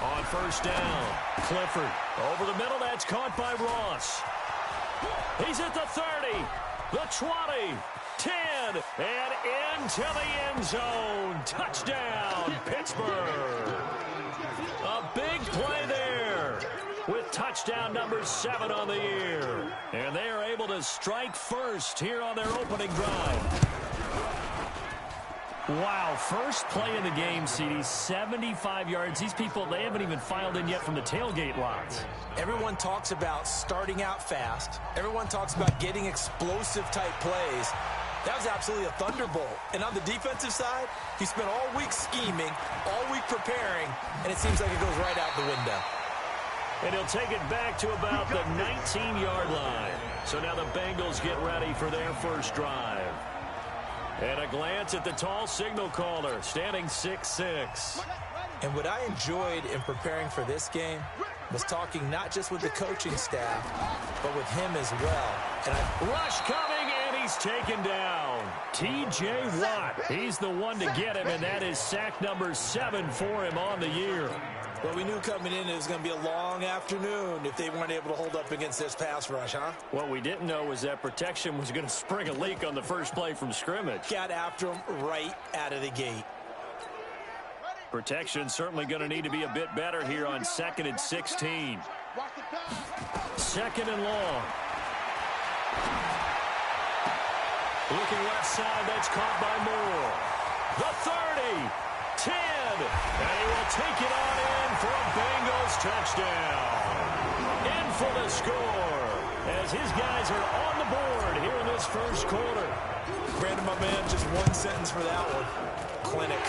On first down, Clifford over the middle. That's caught by Ross. He's at the 30, the 20, 10, and into the end zone. Touchdown, Pittsburgh. A big play there with touchdown number 7 on the year. And they are able to strike first here on their opening drive. Wow, first play in the game, CD, 75 yards. These people, they haven't even filed in yet from the tailgate lots. Everyone talks about starting out fast. Everyone talks about getting explosive-type plays. That was absolutely a thunderbolt. And on the defensive side, he spent all week scheming, all week preparing, and it seems like it goes right out the window. And he'll take it back to about the 19-yard line. So now the Bengals get ready for their first drive. And a glance at the tall signal caller, standing 6'6". And what I enjoyed in preparing for this game was talking not just with the coaching staff, but with him as well. And rush coming, and he's taken down. T.J. Watt, he's the one to get him, and that is sack number 7 for him on the year. Well, we knew coming in it was going to be a long afternoon if they weren't able to hold up against this pass rush, huh? What we didn't know was that protection was going to spring a leak on the first play from scrimmage. Got after him right out of the gate. Protection certainly going to need to be a bit better here on 2nd and 16. 2nd and long. Looking left side, that's caught by Moore. The 30. 10, and he will take it on in for a Bengals touchdown. In for the score as his guys are on the board here in this first quarter. Brandon, my man, just one sentence for that one. Clinic.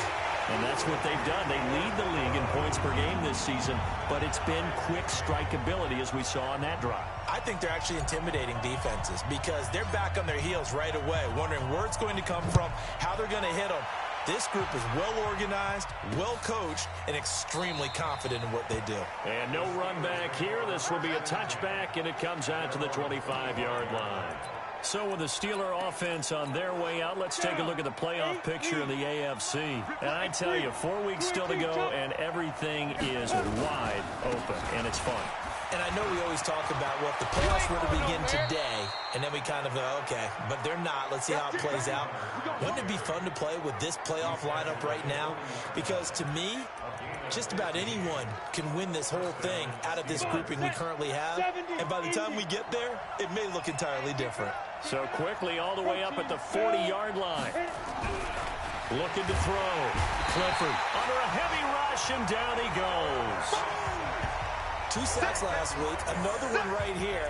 And that's what they've done. They lead the league in points per game this season, but it's been quick strikeability as we saw on that drive. I think they're actually intimidating defenses because they're back on their heels right away, wondering where it's going to come from, how they're going to hit them. This group is well-organized, well-coached, and extremely confident in what they do. And no run back here. This will be a touchback, and it comes out to the 25-yard line. So with the Steeler offense on their way out, let's take a look at the playoff picture in the AFC. And I tell you, 4 weeks still to go, and everything is wide open, and it's fun. And I know we always talk about, well, if the playoffs were to begin today, and then we kind of go, okay, but they're not. Let's see how it plays out. Wouldn't it be fun to play with this playoff lineup right now? Because to me, just about anyone can win this whole thing out of this grouping we currently have. And by the time we get there, it may look entirely different. So quickly all the way up at the 40-yard line. Looking to throw. Clifford under a heavy rush, and down he goes. 2 sacks last week, another one right here.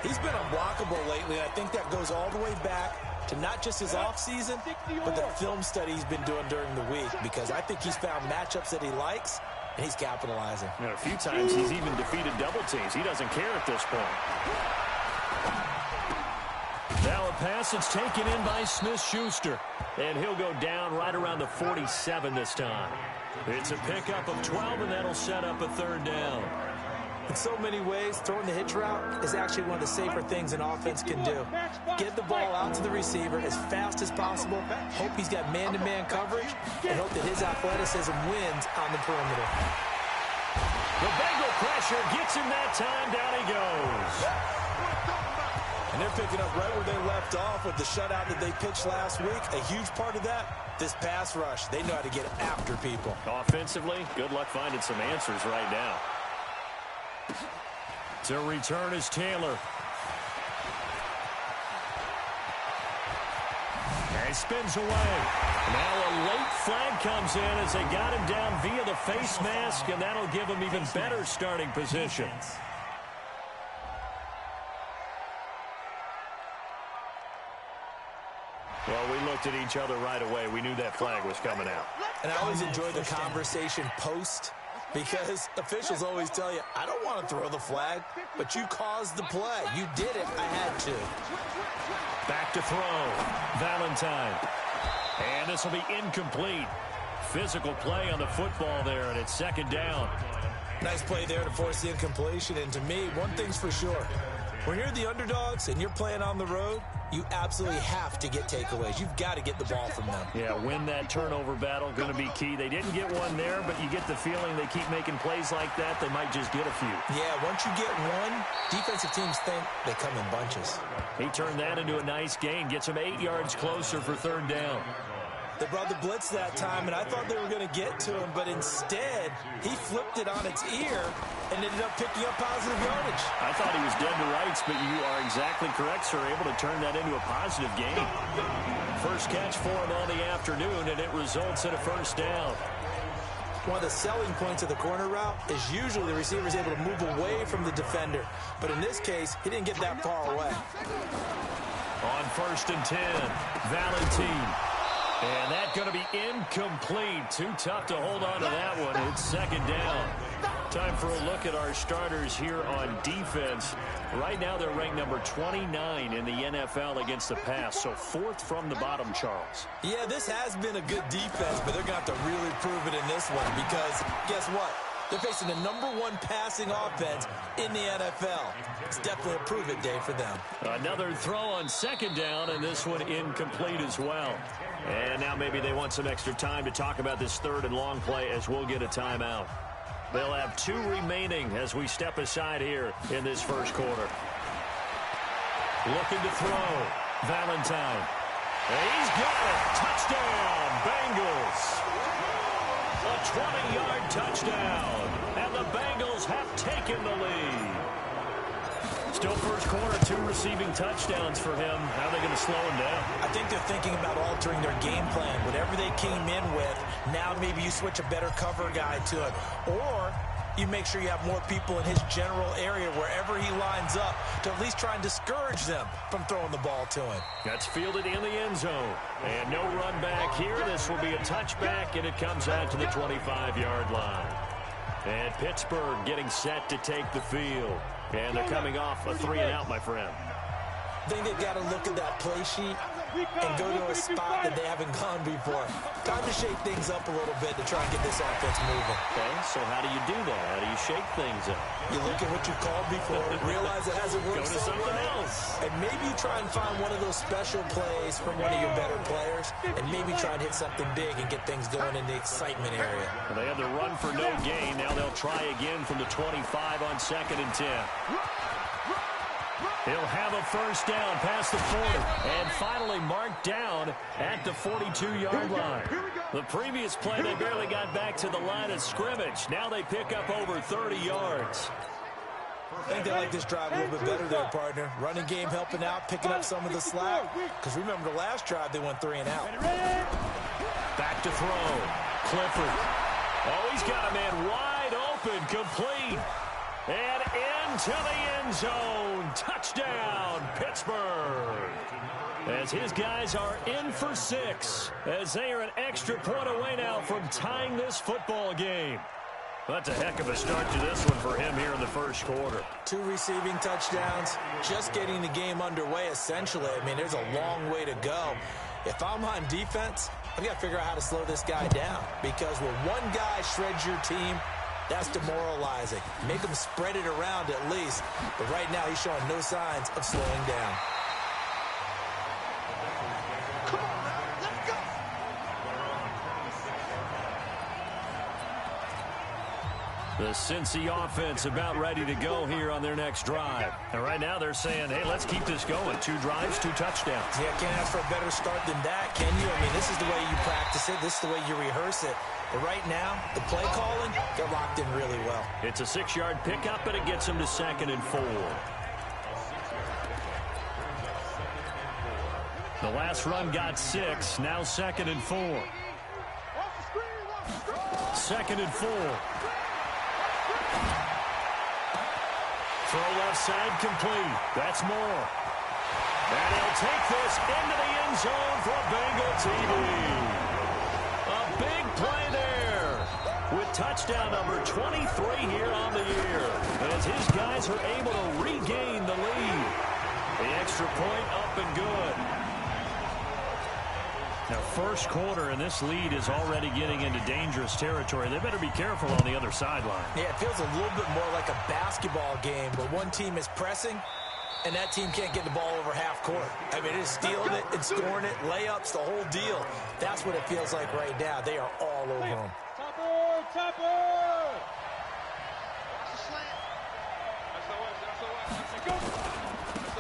He's been unblockable lately, and I think that goes all the way back to not just his offseason, but the film study he's been doing during the week, because I think he's found matchups that he likes, and he's capitalizing. You know, a few times he's even defeated double teams. He doesn't care at this point. Now a pass that's taken in by Smith-Schuster, and he'll go down right around the 47 this time. It's a pickup of 12, and that'll set up a 3rd down. In so many ways, throwing the hitch route is actually one of the safer things an offense can do. Get the ball out to the receiver as fast as possible, hope he's got man-to-man coverage, and hope that his athleticism wins on the perimeter. The Bengal pressure gets him that time. Down he goes. And they're picking up right where they left off with the shutout that they pitched last week. A huge part of that, this pass rush. They know how to get after people. Offensively, good luck finding some answers right now. To return is Taylor. And he spins away. Now a late flag comes in as they got him down via the face mask, and that'll give him even better starting position. Well, we looked at each other right away. We knew that flag was coming out. And I always enjoy the conversation post, because officials always tell you, I don't want to throw the flag, but you caused the play. You did it. I had to. Back to throw. Valentine. And this will be incomplete. Physical play on the football there, and it's 2nd down. Nice play there to force the incompletion. And to me, one thing's for sure. When you're the underdogs and you're playing on the road, you absolutely have to get takeaways. You've got to get the ball from them. Yeah, win that turnover battle, going to be key. They didn't get one there, but you get the feeling they keep making plays like that, they might just get a few. Yeah, once you get one, defensive teams think they come in bunches. He turned that into a nice gain, gets him 8 yards closer for third down. They brought the blitz that time, and I thought they were going to get to him, but instead, he flipped it on its ear and ended up picking up positive yardage. I thought he was dead to rights, but you are exactly correct, sir. Able to turn that into a positive gain. First catch for him on the afternoon, and it results in a first down. One of the selling points of the corner route is usually the receiver is able to move away from the defender. But in this case, he didn't get that far away. On 1st and 10, Valentine. And that's going to be incomplete. Too tough to hold on to that one. It's second down. Time for a look at our starters here on defense. Right now they're ranked number 29 in the NFL against the pass. So 4th from the bottom, Charles. Yeah, this has been a good defense, but they're going to have to really prove it in this one because guess what? They're facing the #1 passing offense in the NFL. It's definitely a prove-it day for them. Another throw on second down, and this one incomplete as well. And now maybe they want some extra time to talk about this 3rd and long play as we'll get a timeout. They'll have 2 remaining as we step aside here in this first quarter. Looking to throw. Valentine. He's got it. Touchdown, Bengals. A 20-yard touchdown, and the Bengals have taken the lead. Still first quarter, 2 receiving touchdowns for him. How are they going to slow him down? I think they're thinking about altering their game plan. Whatever they came in with, now maybe you switch a better cover guy to it. Or you make sure you have more people in his general area wherever he lines up to at least try and discourage them from throwing the ball to him. That's fielded in the end zone. And no run back here. This will be a touchback, and it comes out to the 25-yard line. And Pittsburgh getting set to take the field. And they're coming off a 3-and-out, my friend. I think they've got to look at that play sheet and go to a spot that they haven't gone before. Time to shake things up a little bit to try and get this offense moving. Okay, so how do you do that? How do you shake things up? You look at what you called before, realize it hasn't worked Go to something else. And maybe you try and find one of those special plays from one of your better players, and maybe try and hit something big and get things going in the excitement area. Well, they had the run for no gain. Now they'll try again from the 25 on 2nd and 10. He'll have a first down past the 40 and finally marked down at the 42-yard line. The previous play, they barely got back to the line of scrimmage. Now they pick up over 30 yards. I think they like this drive a little bit better there, partner. Running game helping out, picking up some of the slack. Because remember the last drive, they went 3-and-out. Back to throw. Clifford. Oh, he's got a man wide open, complete. And into the end zone. Touchdown, Pittsburgh. As his guys are in for 6. As they are an extra point away now from tying this football game. That's a heck of a start to this one for him here in the first quarter. 2 receiving touchdowns. Just getting the game underway, essentially. I mean, there's a long way to go. If I'm on defense, I've got to figure out how to slow this guy down. Because when one guy shreds your team, that's demoralizing. Make him spread it around at least. But right now, he's showing no signs of slowing down. Come on, man. Let's go. The Cincy offense about ready to go here on their next drive. And right now they're saying, hey, let's keep this going. 2 drives, 2 touchdowns. Yeah, can't ask for a better start than that, can you? I mean, this is the way you practice it. This is the way you rehearse it. But right now, the play calling, they're locked in really well. It's a 6-yard pickup, and it gets them to 2nd and 4. The last run got 6. Now 2nd and 4. 2nd and 4. Throw left side complete. That's more. And he'll take this into the end zone for a Bengal TD. A big play there with touchdown number 23 here on the year. As his guys are able to regain the lead. The extra point up and good. Now, first quarter, and this lead is already getting into dangerous territory. They better be careful on the other sideline. Yeah, it feels a little bit more like a basketball game where one team is pressing And that team can't get the ball over half court. I mean, it's stealing it and scoring it, layups, the whole deal. That's what it feels like right now. They are all over them.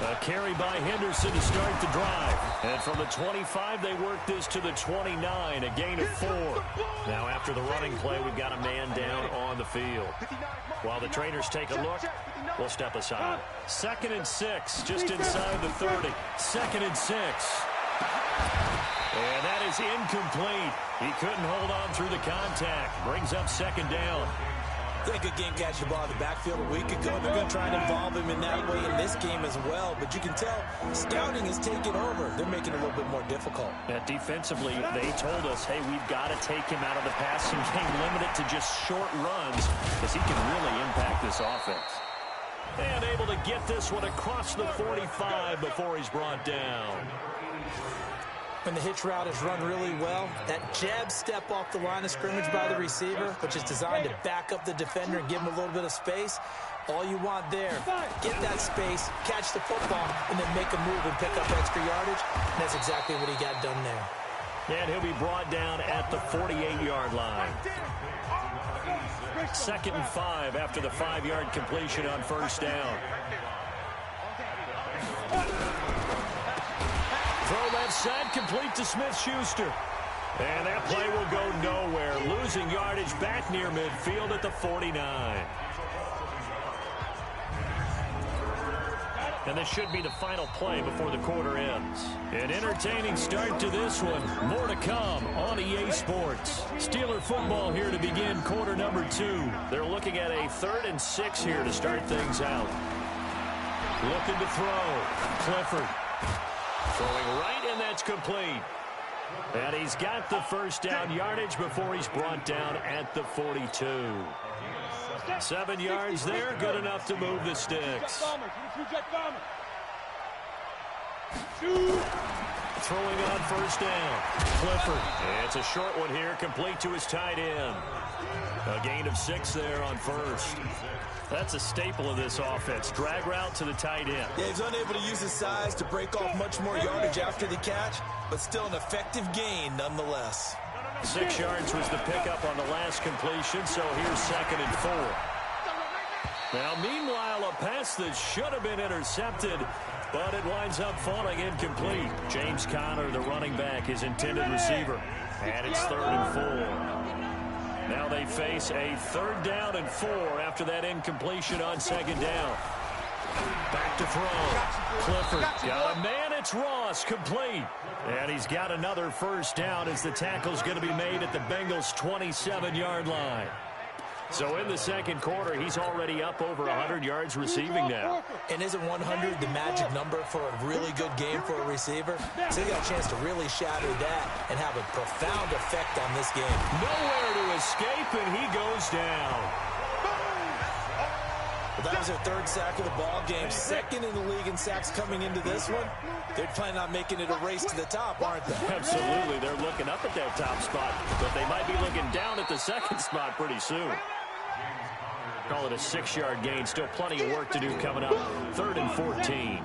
A carry by Henderson to start the drive. And from the 25, they work this to the 29, a gain of 4. Now after the running play, we've got a man down on the field. While the trainers take a look, we'll step aside. 2nd and 6, just inside the 30. 2nd and 6. And that is incomplete. He couldn't hold on through the contact. Brings up 2nd down. They could game catch the ball in the backfield a week ago. They're going to try and involve him in that way in this game as well. But you can tell scouting is taking over. They're making it a little bit more difficult. Defensively, they told us, hey, we've got to take him out of the passing game, limit it to just short runs, because he can really impact this offense. And able to get this one across the 45 before he's brought down. When the hitch route is run really well, that jab step off the line of scrimmage by the receiver, which is designed to back up the defender and give him a little bit of space, all you want there, get that space, catch the football, and then make a move and pick up extra yardage. And that's exactly what he got done there. And he'll be brought down at the 48-yard line. 2nd and 5 after the 5-yard completion on 1st down. Throw left side, complete to Smith-Schuster. And that play will go nowhere. Losing yardage back near midfield at the 49. And this should be the final play before the quarter ends. An entertaining start to this one. More to come on EA Sports. Steeler football here to begin quarter number 2. They're looking at a 3rd and 6 here to start things out. Looking to throw. Clifford. Throwing right, and that's complete. And he's got the 1st down yardage before he's brought down at the 42. 7 yards there, good enough to move the sticks. Throwing on 1st down. Clifford. It's a short one here, complete to his tight end. A gain of 6 there on 1st. That's a staple of this offense. Drag route to the tight end. Yeah, he's unable to use his size to break off much more yardage after the catch, but still an effective gain nonetheless. 6 yards was the pickup on the last completion, so here's 2nd and 4. Now, meanwhile, a pass that should have been intercepted, but it winds up falling incomplete. James Conner, the running back, his intended receiver. And it's 3rd and 4. Now they face a 3rd down and 4 after that incompletion on 2nd down. Back to throw. Clifford got a man. It's Ross, complete. And he's got another 1st down as the tackle's going to be made at the Bengals' 27-yard line. So in the 2nd quarter, he's already up over 100 yards receiving now. And isn't 100 the magic number for a really good game for a receiver? So he got a chance to really shatter that and have a profound effect on this game. Nowhere to escape, and he goes down. Well, that was their 3rd sack of the ball game. 2nd in the league in sacks coming into this one. They're planning on making it a race to the top, aren't they? Absolutely. They're looking up at that top spot, but they might be looking down at the 2nd spot pretty soon. Call it a 6-yard gain. Still plenty of work to do coming up. 3rd and 14.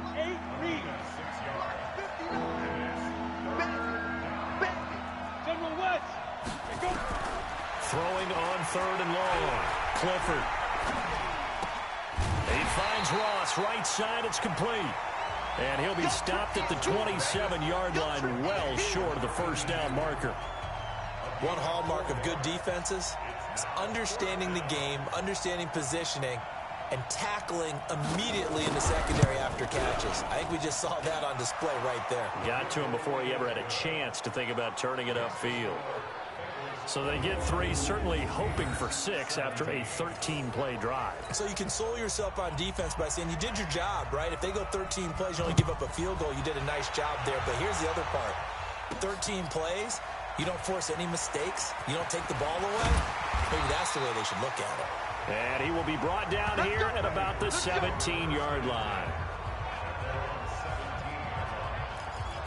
Throwing on 3rd and long. Clifford. He finds Ross. Right side. It's complete. And he'll be stopped at the 27-yard line, well short of the 1st down marker. One hallmark of good defenses is understanding the game, understanding positioning, and tackling immediately in the secondary after catches. I think we just saw that on display right there. Got to him before he ever had a chance to think about turning it upfield. So they get 3, certainly hoping for 6 after a 13-play drive. So you console yourself on defense by saying you did your job, right? If they go 13 plays, you only give up a field goal, you did a nice job there. But here's the other part. 13 plays, you don't force any mistakes, you don't take the ball away. Maybe that's the way they should look at it. And he will be brought down here at about the 17-yard line.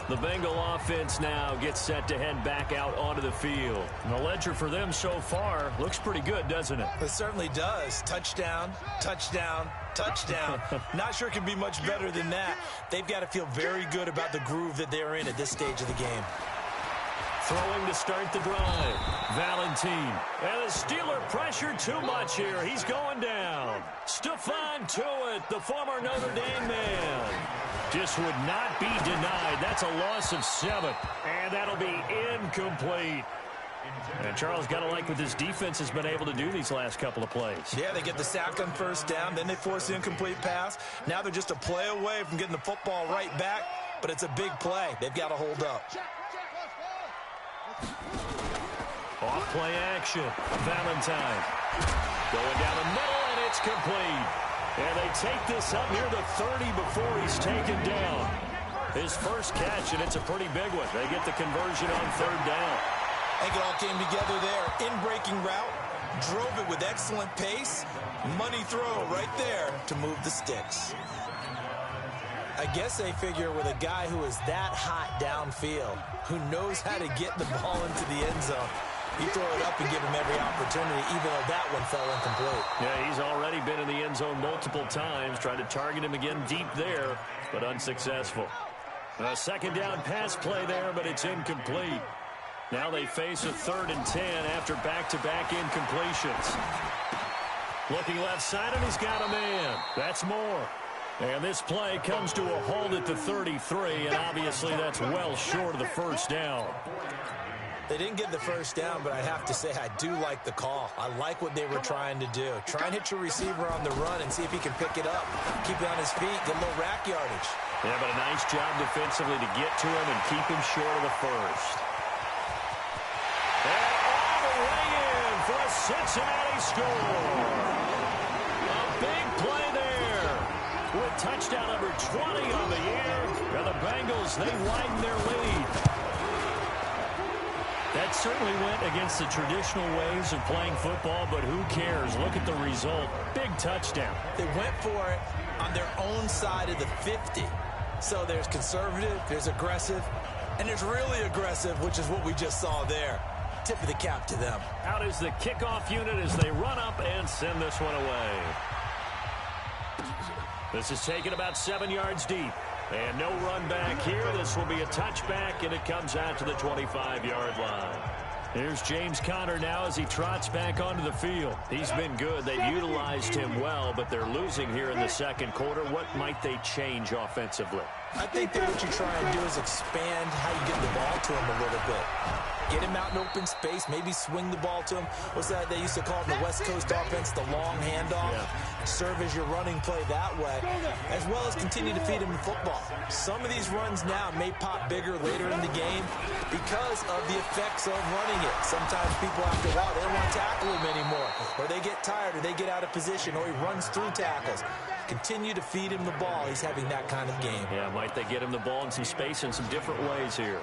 The Bengal offense now gets set to head back out onto the field. And the ledger for them so far looks pretty good, doesn't it? It certainly does. Touchdown, touchdown, touchdown. Not sure it can be much better than that. They've got to feel very good about the groove that they're in at this stage of the game. Throwing to start the drive. Valentine. And the Steeler pressure too much here. He's going down. Stephon Tuitt, the former Notre Dame man. Just would not be denied. That's a loss of 7. And that'll be incomplete. And Charles, got to like what this defense has been able to do these last couple of plays. Yeah, they get the sack on first down, then they force the incomplete pass. Now they're just a play away from getting the football right back, but it's a big play. They've got to hold up. Off play action. Valentine. Going down the middle, and it's complete. And they take this up near the 30 before he's taken down. His first catch, and it's a pretty big one. They get the conversion on third down. I think it all came together there. In-breaking route, drove it with excellent pace. Money throw right there to move the sticks. I guess they figure with a guy who is that hot downfield, who knows how to get the ball into the end zone, you throw it up and give him every opportunity, even though that one fell incomplete. Yeah, he's already been in the end zone multiple times, trying to target him again deep there, but unsuccessful. A second down pass play there, but it's incomplete. Now they face a 3rd and 10 after back-to-back incompletions. Looking left side, and he's got a man. That's more. And this play comes to a halt at the 33, and obviously that's well short of the first down. They didn't get the first down, but I have to say I do like the call. I like what they were trying to do. Try and hit your receiver on the run and see if he can pick it up. Keep it on his feet, get a little rack yardage. Yeah, but a nice job defensively to get to him and keep him short of the first. And all the way in for a Cincinnati score. A big play there with touchdown number 20 on the year. And the Bengals, they widen their lead. That certainly went against the traditional ways of playing football, but who cares? Look at the result. Big touchdown. They went for it on their own side of the 50. So there's conservative, there's aggressive, and there's really aggressive, which is what we just saw there. Tip of the cap to them. Out is the kickoff unit as they run up and send this one away. This is taken about 7 yards deep. And no run back here. This will be a touchback, and it comes out to the 25-yard line. Here's James Conner now as he trots back onto the field. He's been good. They've utilized him well, but they're losing here in the second quarter. What might they change offensively? I think that what you try and do is expand how you get the ball to him a little bit. Get him out in open space, maybe swing the ball to him. What's that they used to call it in the West Coast offense, the long handoff? Yeah. Serve as your running play that way, as well as continue to feed him the football. Some of these runs now may pop bigger later in the game because of the effects of running it. Sometimes people after a while, they don't want to tackle him anymore, or they get tired, or they get out of position, or he runs through tackles. Continue to feed him the ball. He's having that kind of game. Yeah, might they get him the ball in some space in some different ways here.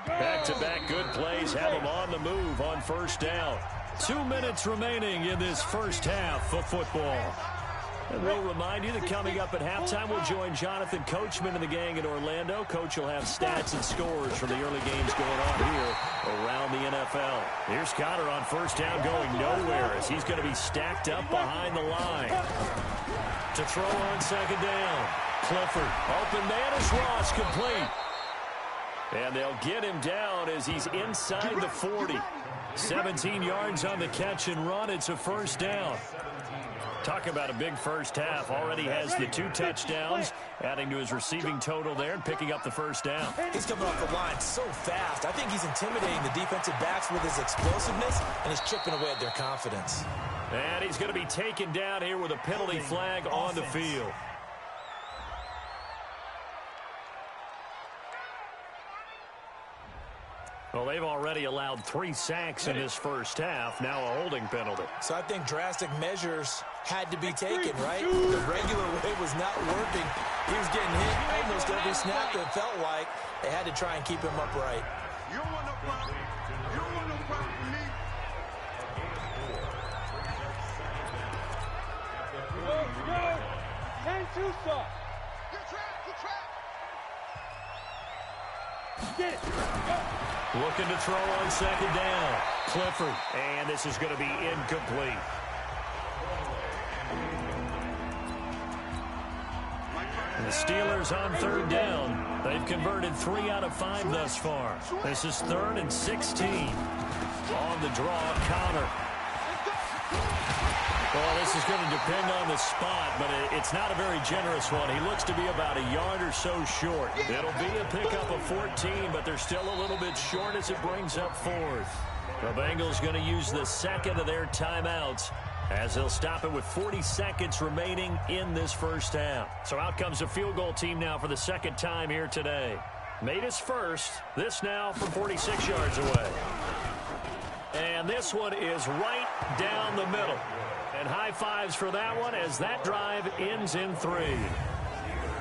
Back-to-back good plays have him on the move on first down. 2 minutes remaining in this first half of football. And we'll remind you that coming up at halftime, we'll join Jonathan Coachman and the gang in Orlando. Coach will have stats and scores from the early games going on here around the NFL. Here's Conner on first down going nowhere as he's going to be stacked up behind the line. To throw on second down. Clifford, open man is Ross, complete. And they'll get him down as he's inside the 40. 17 yards on the catch and run. It's a first down. Talk about a big first half. Already has the 2 touchdowns, adding to his receiving total there and picking up the first down. He's coming off the line so fast. I think he's intimidating the defensive backs with his explosiveness, and he's chipping away at their confidence. And he's going to be taken down here with a penalty flag on the field. Well, they've already allowed 3 sacks in this first half. Now a holding penalty. So I think drastic measures had to be taken, right? The regular way was not working. He was getting hit almost every snap, it felt like. They had to try and keep him upright. You don't want no problem. You don't want no problem with me. Go. 10-2 stop. Good trap, good trap. Looking to throw on second down. Clifford. And this is going to be incomplete. The Steelers on third down. They've converted 3 out of 5 thus far. This is 3rd and 16. On the draw, counter. Well, this is going to depend on the spot, but it's not a very generous one. He looks to be about a yard or so short. It'll be a pickup of 14, but they're still a little bit short as it brings up 4th. The Bengals going to use the second of their timeouts as they'll stop it with 40 seconds remaining in this first half. So out comes a field goal team now for the second time here today. Made his first. This now from 46 yards away. And this one is right down the middle. And high fives for that one as that drive ends in 3.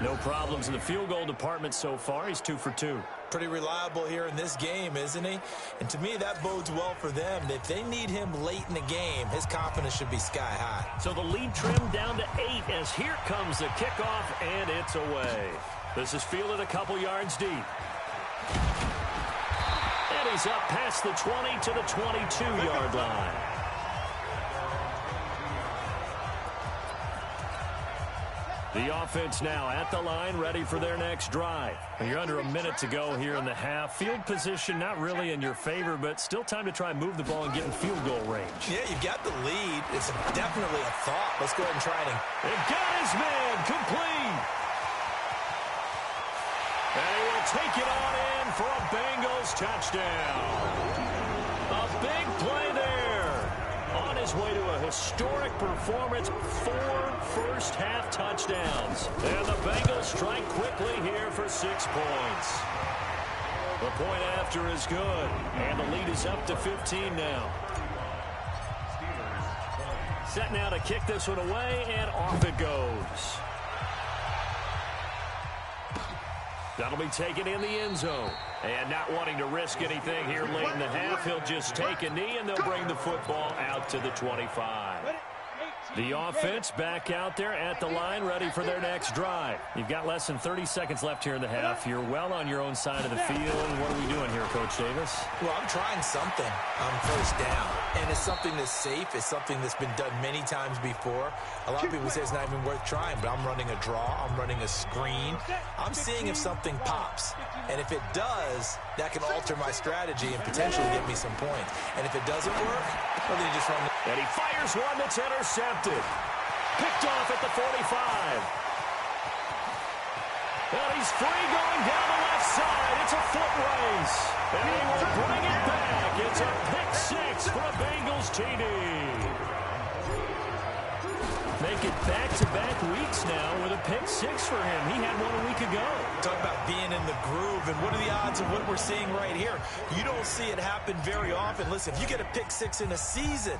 No problems in the field goal department so far. He's 2 for 2. Pretty reliable here in this game, isn't he? And to me, that bodes well for them. If they need him late in the game, his confidence should be sky high. So the lead trimmed down to 8 as here comes the kickoff, and it's away. This is fielded a couple yards deep. And he's up past the 20 to the 22-yard line. The offense now at the line, ready for their next drive. You're under a minute to go here in the half. Field position not really in your favor, but still time to try and move the ball and get in field goal range. Yeah, you've got the lead. It's definitely a thought. Let's go ahead and try it. And got his man complete. And he will take it on in for a Bengals touchdown. A big play there. On his way to a historic performance, 4 first-half touchdowns. And the Bengals strike quickly here for 6 points. The point after is good, and the lead is up to 15 now. Set now to kick this one away, and off it goes. That'll be taken in the end zone. And not wanting to risk anything here late in the half, he'll just take a knee, and they'll bring the football out to the 25. The offense back out there at the line, ready for their next drive. You've got less than 30 seconds left here in the half. You're well on your own side of the field. What are we doing here, Coach Davis? Well, I'm trying something on first down. And it's something that's safe. It's something that's been done many times before. A lot of people say it's not even worth trying, but I'm running a draw. I'm running a screen. I'm seeing if something pops. And if it does, that can alter my strategy and potentially get me some points. And if it doesn't work, well, then you just run. And he fires one that's intercepted. Picked off at the 45. And he's free going down the left side. It's a foot race. And he will bring it back. It's a pick 6 for a Bengals TD. Make it back-to-back weeks now with a pick 6 for him. He had one a week ago. Talk about being in the groove, and what are the odds of what we're seeing right here? You don't see it happen very often. Listen, if you get a pick 6 in a season,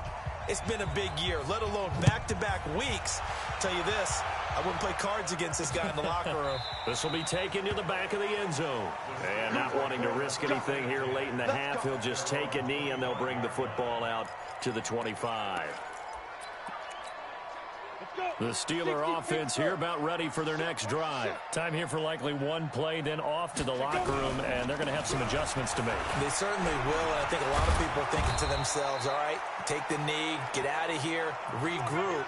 it's been a big year, let alone back-to-back weeks. I'll tell you this, I wouldn't play cards against this guy in the locker room. This will be taken to the back of the end zone. And not wanting to risk anything here late in the half, he'll just take a knee, and they'll bring the football out to the 25. The Steeler offense here about ready for their next drive. Time here for likely one play, then off to the locker room, and they're going to have some adjustments to make. They certainly will, and I think a lot of people are thinking to themselves, all right, take the knee, get out of here, regroup.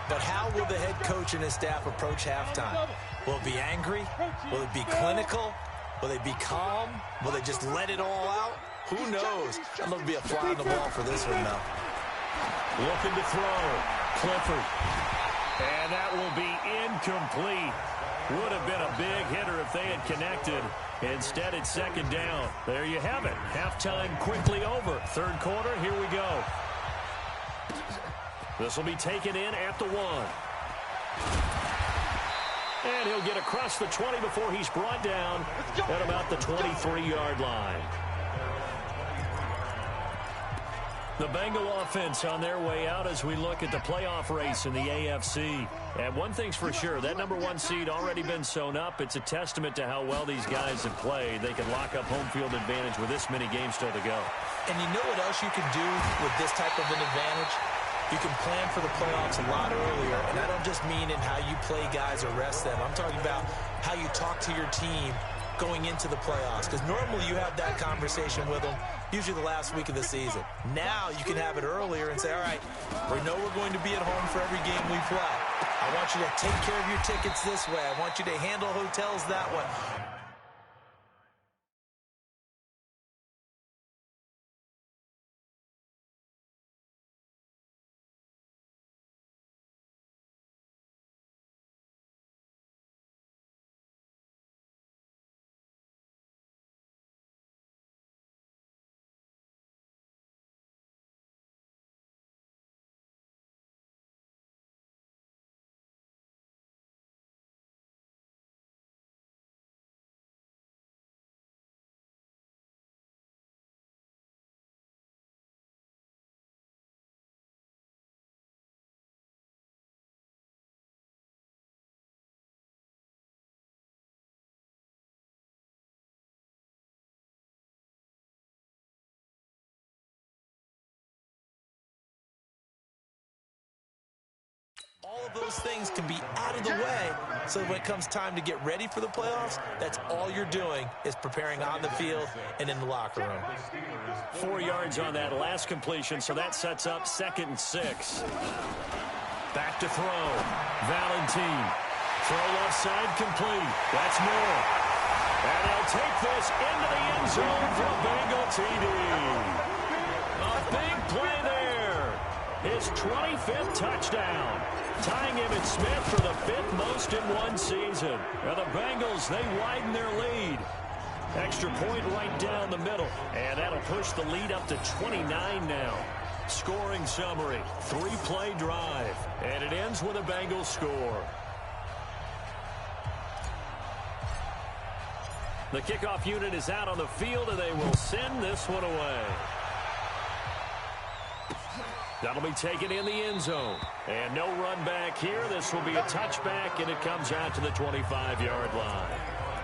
But how will the head coach and his staff approach halftime? Will it be angry? Will it be clinical? Will they be calm? Will they just let it all out? Who knows? I'd love to be a fly on the wall for this one, though. Looking to throw. Clifford. And that will be incomplete. Would have been a big hitter if they had connected. Instead, it's second down. There you have it. Halftime quickly over. Third quarter, here we go. This will be taken in at the 1. And he'll get across the 20 before he's brought down at about the 23-yard line. The Bengal offense on their way out as we look at the playoff race in the AFC. And one thing's for sure, that number 1 seed already been sewn up. It's a testament to how well these guys have played. They can lock up home field advantage with this many games still to go. And you know what else you can do with this type of an advantage? You can plan for the playoffs a lot earlier. And I don't just mean in how you play guys or rest them. I'm talking about how you talk to your team going into the playoffs, because normally you have that conversation with them usually the last week of the season. Now you can have it earlier and say, all right, we know we're going to be at home for every game we play. I want you to take care of your tickets this way. I want you to handle hotels that way. All of those things can be out of the way, so when it comes time to get ready for the playoffs, that's all you're doing is preparing on the field and in the locker room. 4 yards on that last completion, so that sets up 2nd and 6. Back to throw. Valentine. Throw left side complete. That's more. And they'll take this into the end zone for a Bengal TD. A big play there. His 25th touchdown. Tying Emmitt Smith for the 5th most in one season. Now the Bengals, they widen their lead. Extra point right down the middle. And that'll push the lead up to 29 now. Scoring summary, 3-play drive. And it ends with a Bengals score. The kickoff unit is out on the field, and they will send this one away. That'll be taken in the end zone. And no run back here. This will be a touchback, and it comes out to the 25-yard line.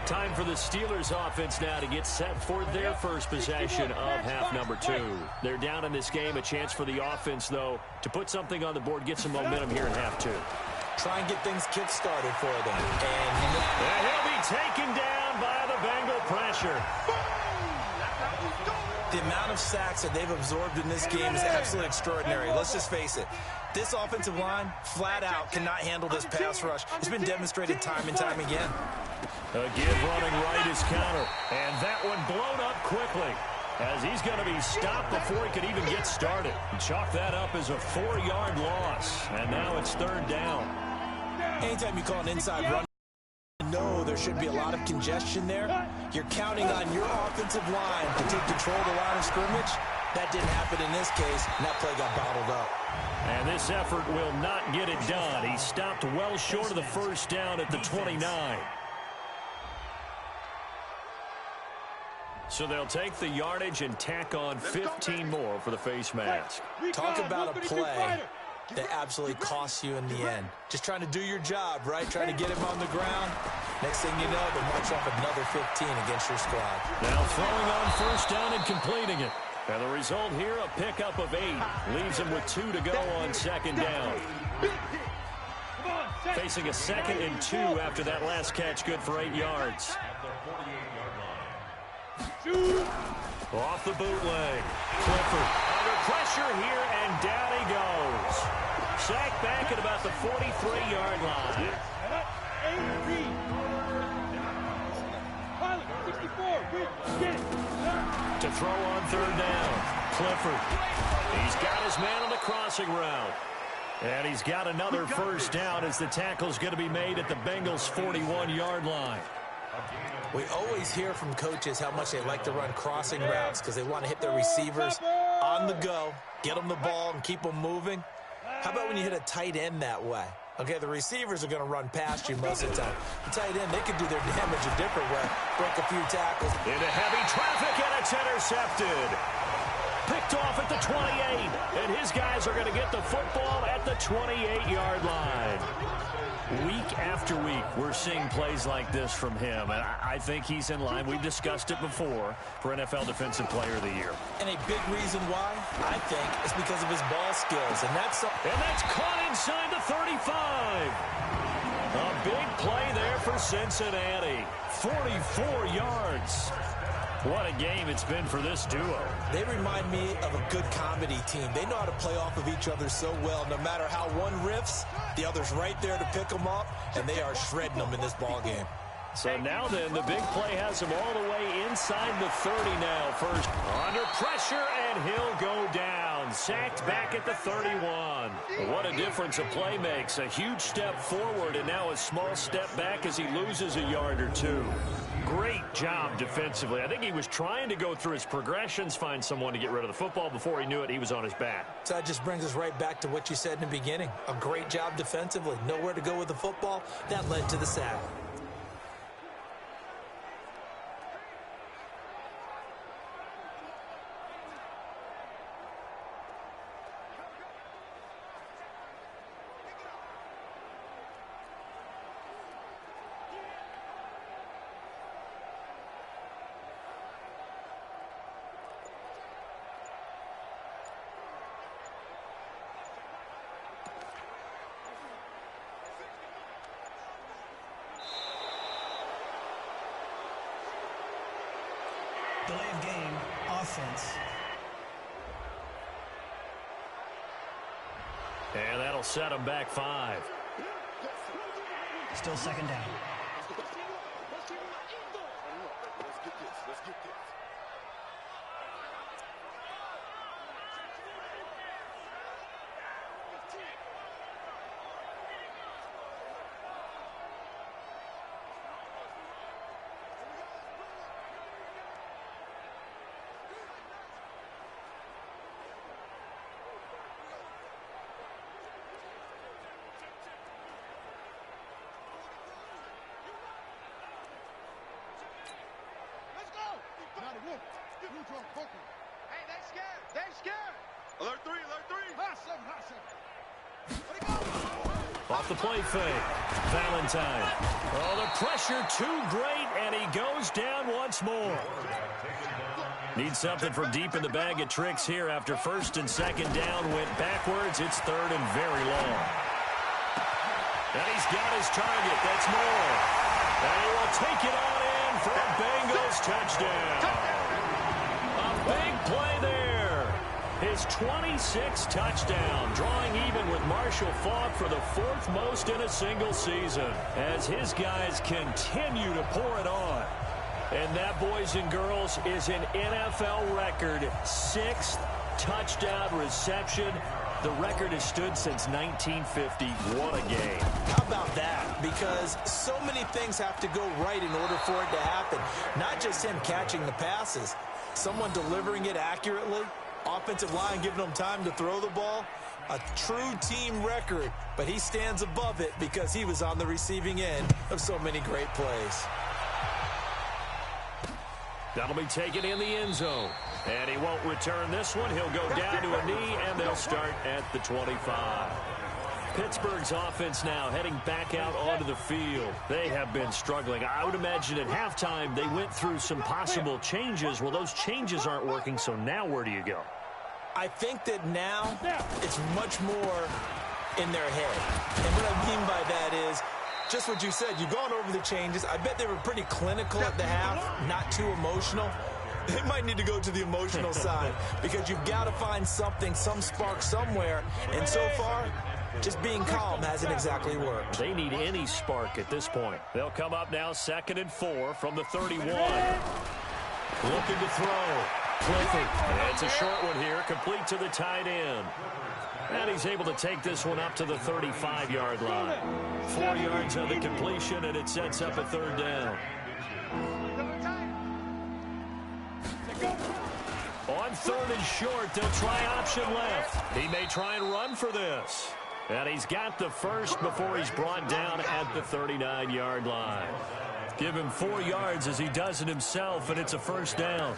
Time for the Steelers offense now to get set for their first possession of half number 2. They're down in this game. A chance for the offense, though, to put something on the board, get some momentum here in half 2. Try and get things kick-started for them. And he'll be taken down by the Bengal pressure. The amount of sacks that they've absorbed in this game is absolutely extraordinary. Let's just face it. This offensive line, flat out, cannot handle this pass rush. It's been demonstrated time and time again. A give running right is counter. And that one blown up quickly, as he's going to be stopped before he could even get started. Chalk that up as a 4-yard loss. And now it's 3rd down. Anytime you call an inside run, no, there should be a lot of congestion there. You're counting on your offensive line to take control of the line of scrimmage. That didn't happen in this case, and that play got bottled up. And this effort will not get it done. He stopped well short of the first down at the 29. So they'll take the yardage and tack on 15 more for the face mask. Talk about a play that absolutely costs you in the end. Just trying to do your job, right? Trying to get him on the ground. Next thing you know, they march off another 15 against your squad. Now throwing on first down and completing it. And the result here, a pickup of 8. Leaves him with 2 to go on 2nd down. Facing a 2nd and 2 after that last catch, good for 8 yards. Off the bootleg. Clifford under pressure here, and down he goes. Sacked back at about the 43-yard line. To throw on 3rd down. Clifford. He's got his man on the crossing route. And he's got another first down as the tackle's going to be made at the Bengals' 41-yard line. We always hear from coaches how much they like to run crossing routes because they want to hit their receivers on the go, get them the ball, and keep them moving. How about when you hit a tight end that way? Okay, the receivers are going to run past you most of the time. The tight end, they could do their damage a different way, break a few tackles. Into heavy traffic, and it's intercepted. Picked off at the 28, and his guys are going to get the football at the 28-yard line. Week after week, we're seeing plays like this from him, and I think he's in line. We've discussed it before for NFL Defensive Player of the Year. And a big reason why, I think, is because of his ball skills, and that's caught inside the 35. A big play there for Cincinnati. 44 yards. What a game it's been for this duo. They remind me of a good comedy team. They know how to play off of each other so well. No matter how one riffs, the other's right there to pick them up, and they are shredding them in this ball game. So now then, the big play has him all the way inside the 30 now. First under pressure, and he'll go down. Sacked back at the 31. What a difference a play makes. A huge step forward, and now a small step back as he loses a yard or two. Great job defensively. I think he was trying to go through his progressions, find someone to get rid of the football. Before he knew it, he was on his back. So that just brings us right back to what you said in the beginning. A great job defensively. Nowhere to go with the football. That led to the sack. Delay of game, offense. And that'll set him back 5. Still second down. Hey, they scared. They scared. Alert 3, alert 3. Hot 7, hot 7. Off the play fake. Valentine. Oh, the pressure too great, and he goes down once more. Needs something from deep in the bag of tricks here after first and second down went backwards. It's third and very long. And he's got his target. That's more. And he will take it on in for a Bengals touchdown. A big play there. His 26th touchdown, drawing even with Marshall Faulk for the 4th most in a single season, as his guys continue to pour it on. And that, boys and girls, is an NFL record 6th touchdown reception. The record has stood since 1950. What a game. How about that? Because so many things have to go right in order for it to happen. Not just him catching the passes, someone delivering it accurately, offensive line giving them time to throw the ball. A true team record, but he stands above it because he was on the receiving end of so many great plays. That'll be taken in the end zone. And he won't return this one. He'll go down to a knee, and they'll start at the 25. Pittsburgh's offense now heading back out onto the field. They have been struggling. I would imagine at halftime they went through some possible changes. Well, those changes aren't working, so now where do you go? I think that now it's much more in their head. And what I mean by that is just what you said. You've gone over the changes. I bet they were pretty clinical at the half, not too emotional. They might need to go to the emotional side because you've got to find something, some spark somewhere. And so far, just being calm hasn't exactly worked. They need any spark at this point. They'll come up now 2nd and 4 from the 31. Looking to throw. Clifford. It's a short one here, complete to the tight end. And he's able to take this one up to the 35-yard line. 4 yards on the completion, and it sets up a 3rd down. On 3rd and short, they'll try option left. He may try and run for this. And he's got the first before he's brought down at the 39-yard line. Give him 4 yards as he does it himself, and it's a 1st down.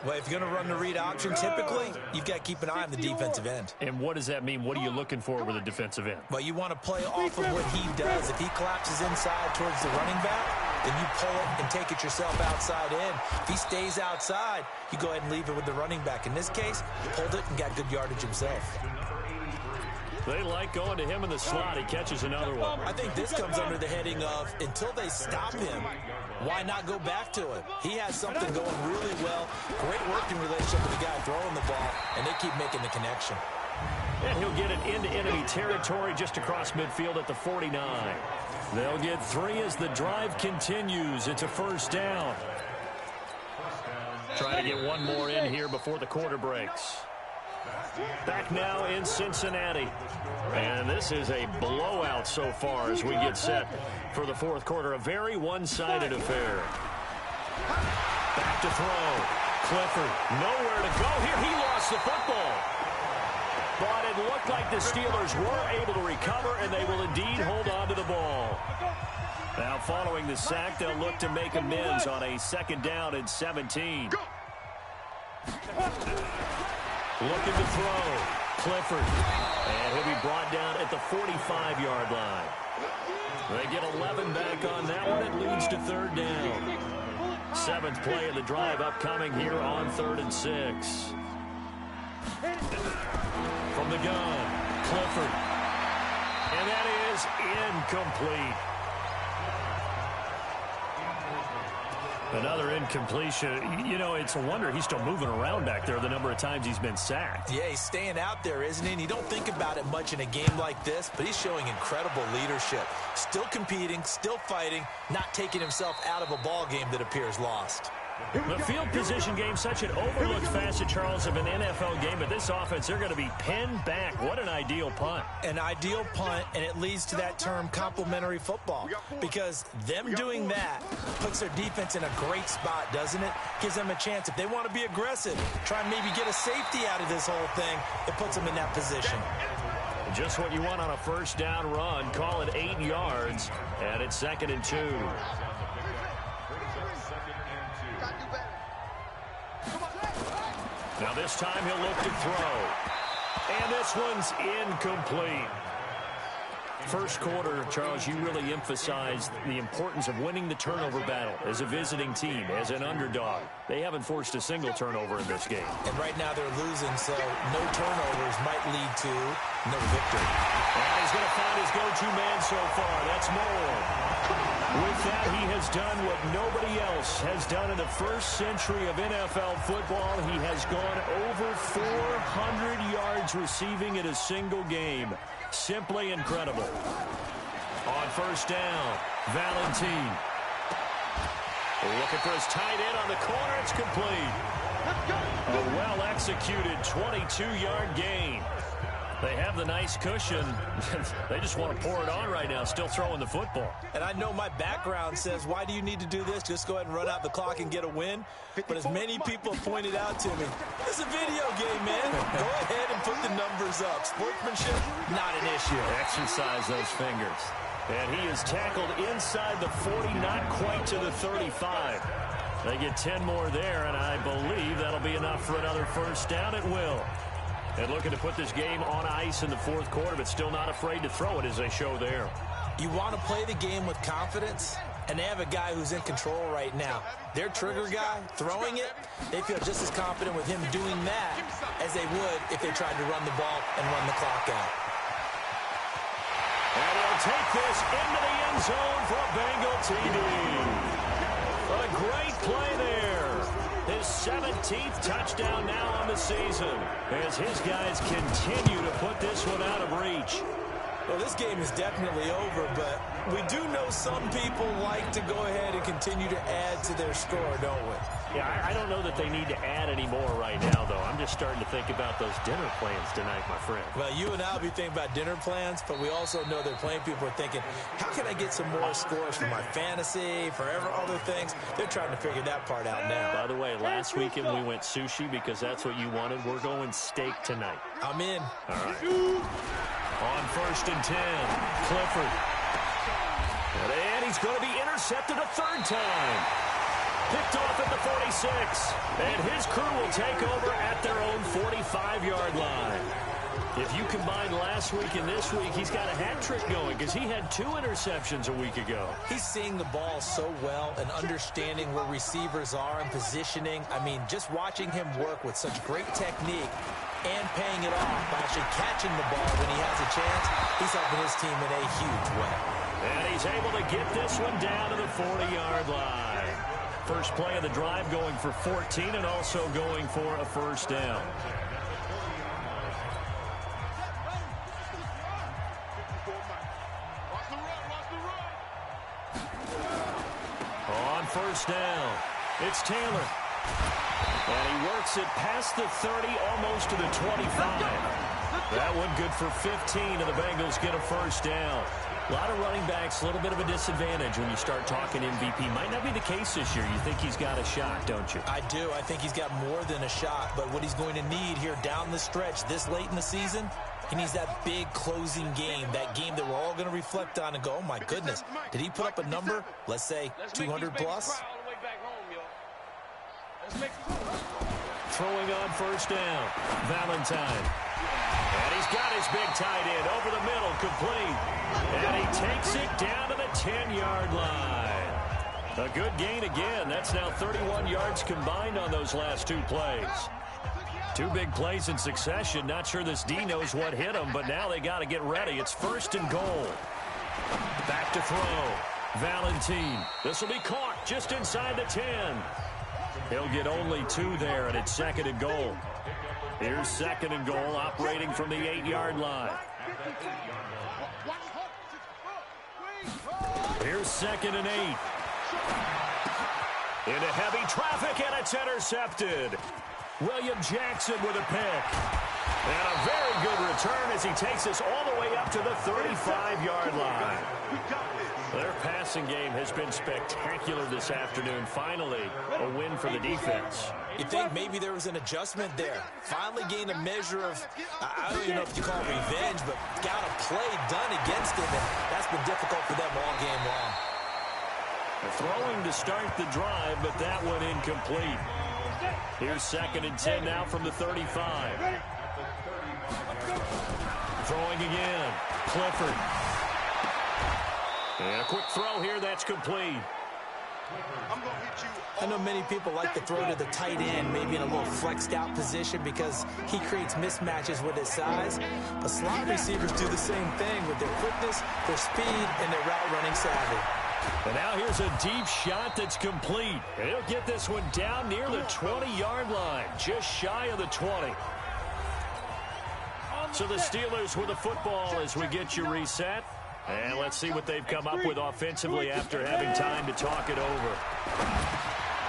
Well, if you're going to run the read option, typically, you've got to keep an eye on the defensive end. And what does that mean? What are you looking for with a defensive end? Well, you want to play off of what he does. If he collapses inside towards the running back, then you pull it and take it yourself outside in. If he stays outside, you go ahead and leave it with the running back. In this case, he pulled it and got good yardage himself. They like going to him in the slot. He catches another one. I think this comes under the heading of, until they stop him, why not go back to him? He has something going really well. Great working relationship with the guy throwing the ball, and they keep making the connection. And he'll get it into enemy territory just across midfield at the 49. They'll get 3 as the drive continues. It's a first down. Trying to get one more in here before the quarter breaks. Back now in Cincinnati. And this is a blowout so far as we get set for the fourth quarter. A very one-sided affair. Back to throw. Clifford, nowhere to go here. He lost the football. But it looked like the Steelers were able to recover, and they will indeed hold on to the ball. Now, following the sack, they'll look to make amends on a second down and 17. Looking to throw. Clifford. And he'll be brought down at the 45-yard line. They get 11 back on that one. It leads to third down. 7th play of the drive upcoming here on 3rd and 6. From the gun, Clifford. And that is incomplete. Another incompletion. You know, it's a wonder he's still moving around back there the number of times he's been sacked. Yeah, he's staying out there, isn't he? And you don't think about it much in a game like this, but he's showing incredible leadership. Still competing, still fighting, not taking himself out of a ball game that appears lost. The field position game, such an overlooked facet, Charles, of an NFL game. But this offense, they're going to be pinned back. What an ideal punt. An ideal punt, and it leads to that term complementary football. Because them doing that puts their defense in a great spot, doesn't it? Gives them a chance. If they want to be aggressive, try and maybe get a safety out of this whole thing, it puts them in that position. Just what you want on a first down run. Call it 8 yards, and it's 2nd and 2. Now this time he'll look to throw. And this one's incomplete. First quarter, Charles, you really emphasized the importance of winning the turnover battle as a visiting team, as an underdog. They haven't forced a single turnover in this game. And right now they're losing, so no turnovers might lead to no victory. And he's going to find his go-to man so far. That's Moore. With that, he has done what nobody else has done in the first century of NFL football. He has gone over 400 yards receiving in a single game. Simply incredible. On first down, Valentine. Looking for his tight end on the corner. It's complete. A well-executed 22-yard gain. They have the nice cushion. They just want to pour it on right now, still throwing the football. And I know my background says, why do you need to do this? Just go ahead and run out the clock and get a win. But as many people have pointed out to me, it's a video game, man. Go ahead and put the numbers up. Sportsmanship, not an issue. Exercise those fingers. And he is tackled inside the 40, not quite to the 35. They get 10 more there, and I believe that'll be enough for another first down. It will. And looking to put this game on ice in the fourth quarter, but still not afraid to throw it as they show there. You want to play the game with confidence, and they have a guy who's in control right now. Their trigger guy, throwing it, they feel just as confident with him doing that as they would if they tried to run the ball and run the clock out. And he'll take this into the end zone for a Bengal TD. A great play there. His 17th touchdown now on the season as his guys continue to put this one out of reach. Well, this game is definitely over, but we do know some people like to go ahead and continue to add to their score, don't we? Yeah, I don't know that they need to add any more right now, though. I'm just starting to think about those dinner plans tonight, my friend. Well, you and I will be thinking about dinner plans, but we also know they're playing people are thinking, how can I get some more scores for my fantasy, for other things? They're trying to figure that part out now. By the way, last weekend we went sushi because that's what you wanted. We're going steak tonight. I'm in. All right. On 1st and 10, Clifford. And he's going to be intercepted a third time. Picked off at the 46. And his crew will take over at their own 45-yard line. If you combine last week and this week, he's got a hat trick going because he had 2 interceptions a week ago. He's seeing the ball so well and understanding where receivers are and positioning. I mean, just watching him work with such great technique, and paying it off by actually catching the ball when he has a chance. He's helping his team in a huge way. And he's able to get this one down to the 40-yard line. First play of the drive going for 14 and also going for a first down. On first down, it's Taylor. And he works it past the 30, almost to the 25. That one good for 15, and the Bengals get a first down. A lot of running backs, a little bit of a disadvantage when you start talking MVP. Might not be the case this year. You think he's got a shot, don't you? I do. I think he's got more than a shot. But what he's going to need here down the stretch this late in the season, he needs that big closing game, that game that we're all going to reflect on and go, oh, my goodness, did he put up a number, let's say, 200 plus? Throwing on first down, Valentine. And he's got his big tight end over the middle, complete. And he takes it down to the 10-yard line. A good gain again. That's now 31 yards combined on those last two plays. Two big plays in succession. Not sure this D knows what hit him, but now they got to get ready. It's first and goal. Back to throw. Valentine. This will be caught just inside the 10. He'll get only two there, and it's second and goal. Here's second and goal, operating from the 8-yard line. Here's second and 8. Into heavy traffic, and it's intercepted. William Jackson with a pick. And a very good return as he takes us all the way up to the 35-yard line. Their passing game has been spectacular this afternoon. Finally, a win for the defense. You think maybe there was an adjustment there. Finally gained a measure of, I don't even know if you call it revenge, but got a play done against him, and that's been difficult for them all game long. Throwing to start the drive, but that one incomplete. Here's second and 10 now from the 35. Throwing again. Clifford. And a quick throw here, that's complete. I know many people like to throw to the tight end, maybe in a little flexed out position because he creates mismatches with his size. But slot receivers do the same thing with their quickness, their speed, and their route running savvy. And now here's a deep shot that's complete. And he'll get this one down near the 20-yard line, just shy of the 20. So the Steelers with the football as we get you reset. And let's see what they've come up with offensively after having time to talk it over.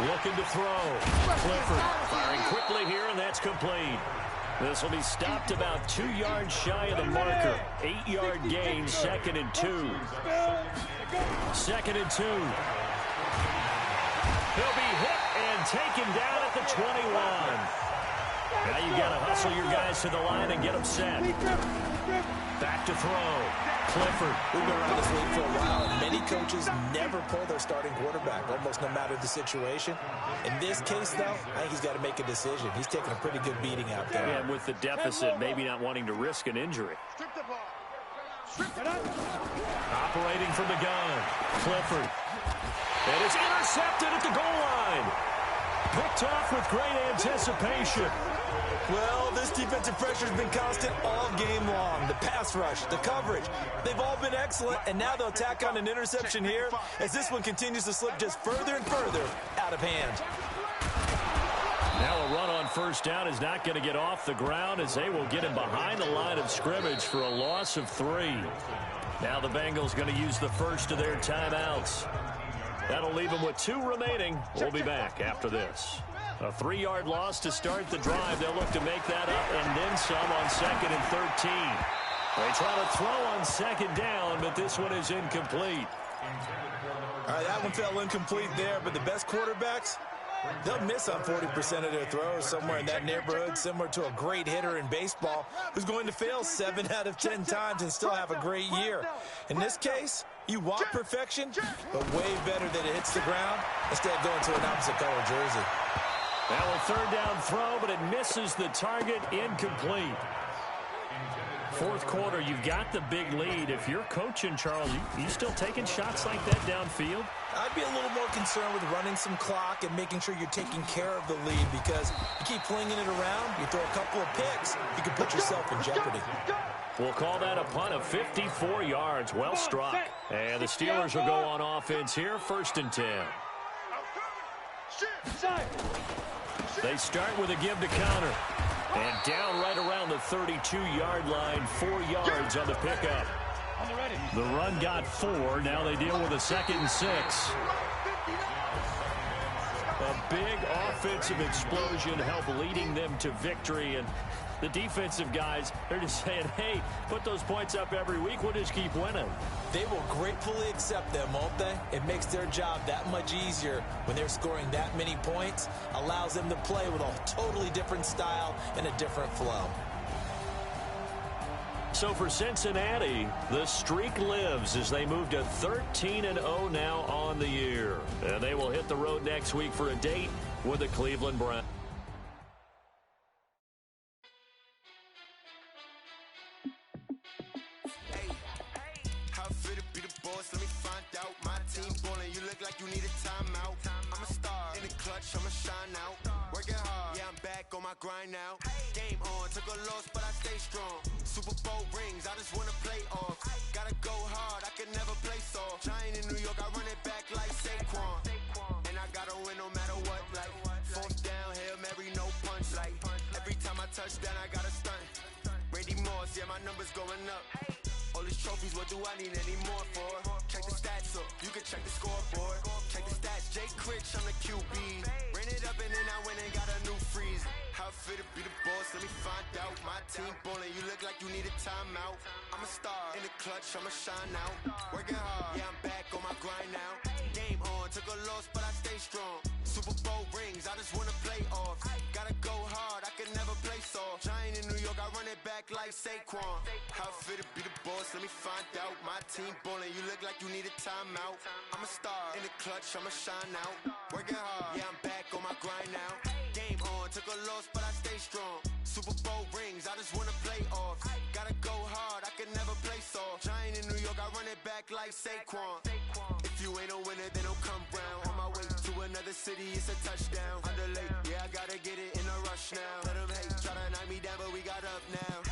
Looking to throw. Clifford firing quickly here, and that's complete. This will be stopped about 2 yards shy of the marker. 8-yard gain, second and 2. Second and 2. He'll be hit and taken down at the 21. Now you got to hustle your guys to the line and get them set. Back to throw. Clifford. We've been around this league for a while, and many coaches never pull their starting quarterback, almost no matter the situation. In this case, though, I think he's got to make a decision. He's taking a pretty good beating out there. Yeah, and with the deficit, maybe not wanting to risk an injury. Operating from the gun. Clifford. And it's intercepted at the goal line. Picked off with great anticipation. Well, this defensive pressure has been constant all game long. The pass rush, the coverage, they've all been excellent, and now they'll tack on an interception here as this one continues to slip just further and further out of hand. Now a run on first down is not going to get off the ground as they will get him behind the line of scrimmage for a loss of 3. Now the Bengals going to use the first of their timeouts. That'll leave them with 2 remaining. We'll be back after this. A 3-yard loss to start the drive. They'll look to make that up and then some on second and 13. They try to throw on second down, but this one is incomplete. All right, that one fell incomplete there, but the best quarterbacks, they'll miss on 40% of their throws, somewhere in that neighborhood, similar to a great hitter in baseball who's going to fail 7 out of 10 times and still have a great year. In this case, you want perfection, but way better that it hits the ground instead of going to an opposite color jersey. Now a third down throw, but it misses the target, incomplete. Fourth quarter, you've got the big lead. If you're coaching, Charles, you still taking shots like that downfield? I'd be a little more concerned with running some clock and making sure you're taking care of the lead, because you keep flinging it around, you throw a couple of picks, you can put yourself in jeopardy. We'll call that a punt of 54 yards. Well struck. And the Steelers will go on offense here, 1st and 10. They start with a give to counter. And down right around the 32-yard line, 4 yards on the pickup. The run got 4. Now they deal with a 2nd and 6. A big offensive explosion helped leading them to victory. And the defensive guys, they're just saying, hey, put those points up every week. We'll just keep winning. They will gratefully accept them, won't they? It makes their job that much easier when they're scoring that many points. Allows them to play with a totally different style and a different flow. So for Cincinnati, the streak lives as they move to 13-0 now on the year. And they will hit the road next week for a date with the Cleveland Browns. I'ma shine out, working hard, yeah, I'm back on my grind now. Game on, took a loss, but I stay strong. Super Bowl rings, I just wanna play off. Gotta go hard, I can never play soft. Giant in New York, I run it back like Saquon. And I gotta win no matter what, like 4th down, Hail Mary, no punch. Like every time I touch down, I gotta stunt. Brady Moss, yeah, my numbers going up. All these trophies, what do I need any more for? Check the stats up, you can check the scoreboard. Check the stats, Jake Critch, I'm the QB. Ran it up and then I went and got a new freeze. How fit to be the boss, let me find out. My team ballin', you look like you need a timeout. I'm a star, in the clutch, I'ma shine out. Working hard, yeah, I'm back on my grind now. Game on, took a loss, but I stay strong. Super Bowl rings, I just wanna play off. Gotta go hard, I can never play soft. Giant in New York, I run it back like Saquon. How fit to be the boss, let me find out. My team ballin', you look like you need a timeout. I'm a star, in the clutch, I'ma shine out. Working hard, yeah, I'm back on my grind now. Game on, took a loss, but I stay strong. Super Bowl rings, I just wanna play off. Gotta go hard, I can never play soft. Giant in New York, I run it back like Saquon. If you ain't a winner, then don't come round. On my way to another city, it's a touchdown. Underlay, yeah, I gotta get it in a rush now. Let them hate, try to knock me down, but we got up now.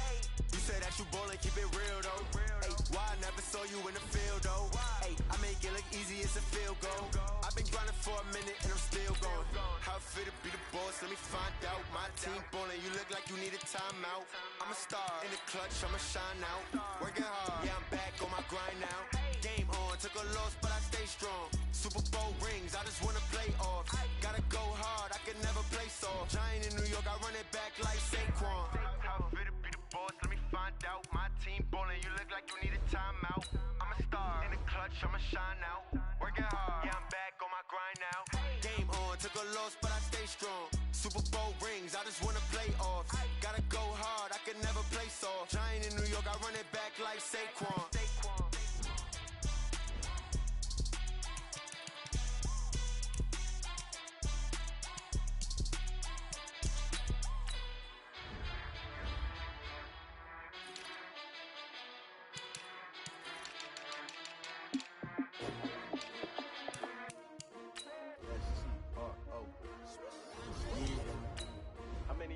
You say that you ballin', keep it real though. Hey, why I never saw you in the field though? Hey, I make it look easy, it's a field goal. I've been grinding for a minute and I'm still going. How fit to be the boss, let me find out. My team ballin', you look like you need a timeout. I'm a star, in the clutch, I'ma shine out. Working hard, yeah, I'm back on my grind now. Game on, took a loss, but I stay strong. Super Bowl rings, I just wanna play off. Gotta go hard, I can never play soft. Giant in New York, I run it back like Saquon. How fit to be the boss, let me find out. My team ballin', you look like you need a timeout. I'm a star, in the clutch, I'ma shine out. Working hard, yeah, I'm back on my grind now. Game on, took a loss, but I stay strong. Super Bowl rings, I just wanna play off. Gotta go hard, I can never play soft. Giant in New York, I run it back like Saquon.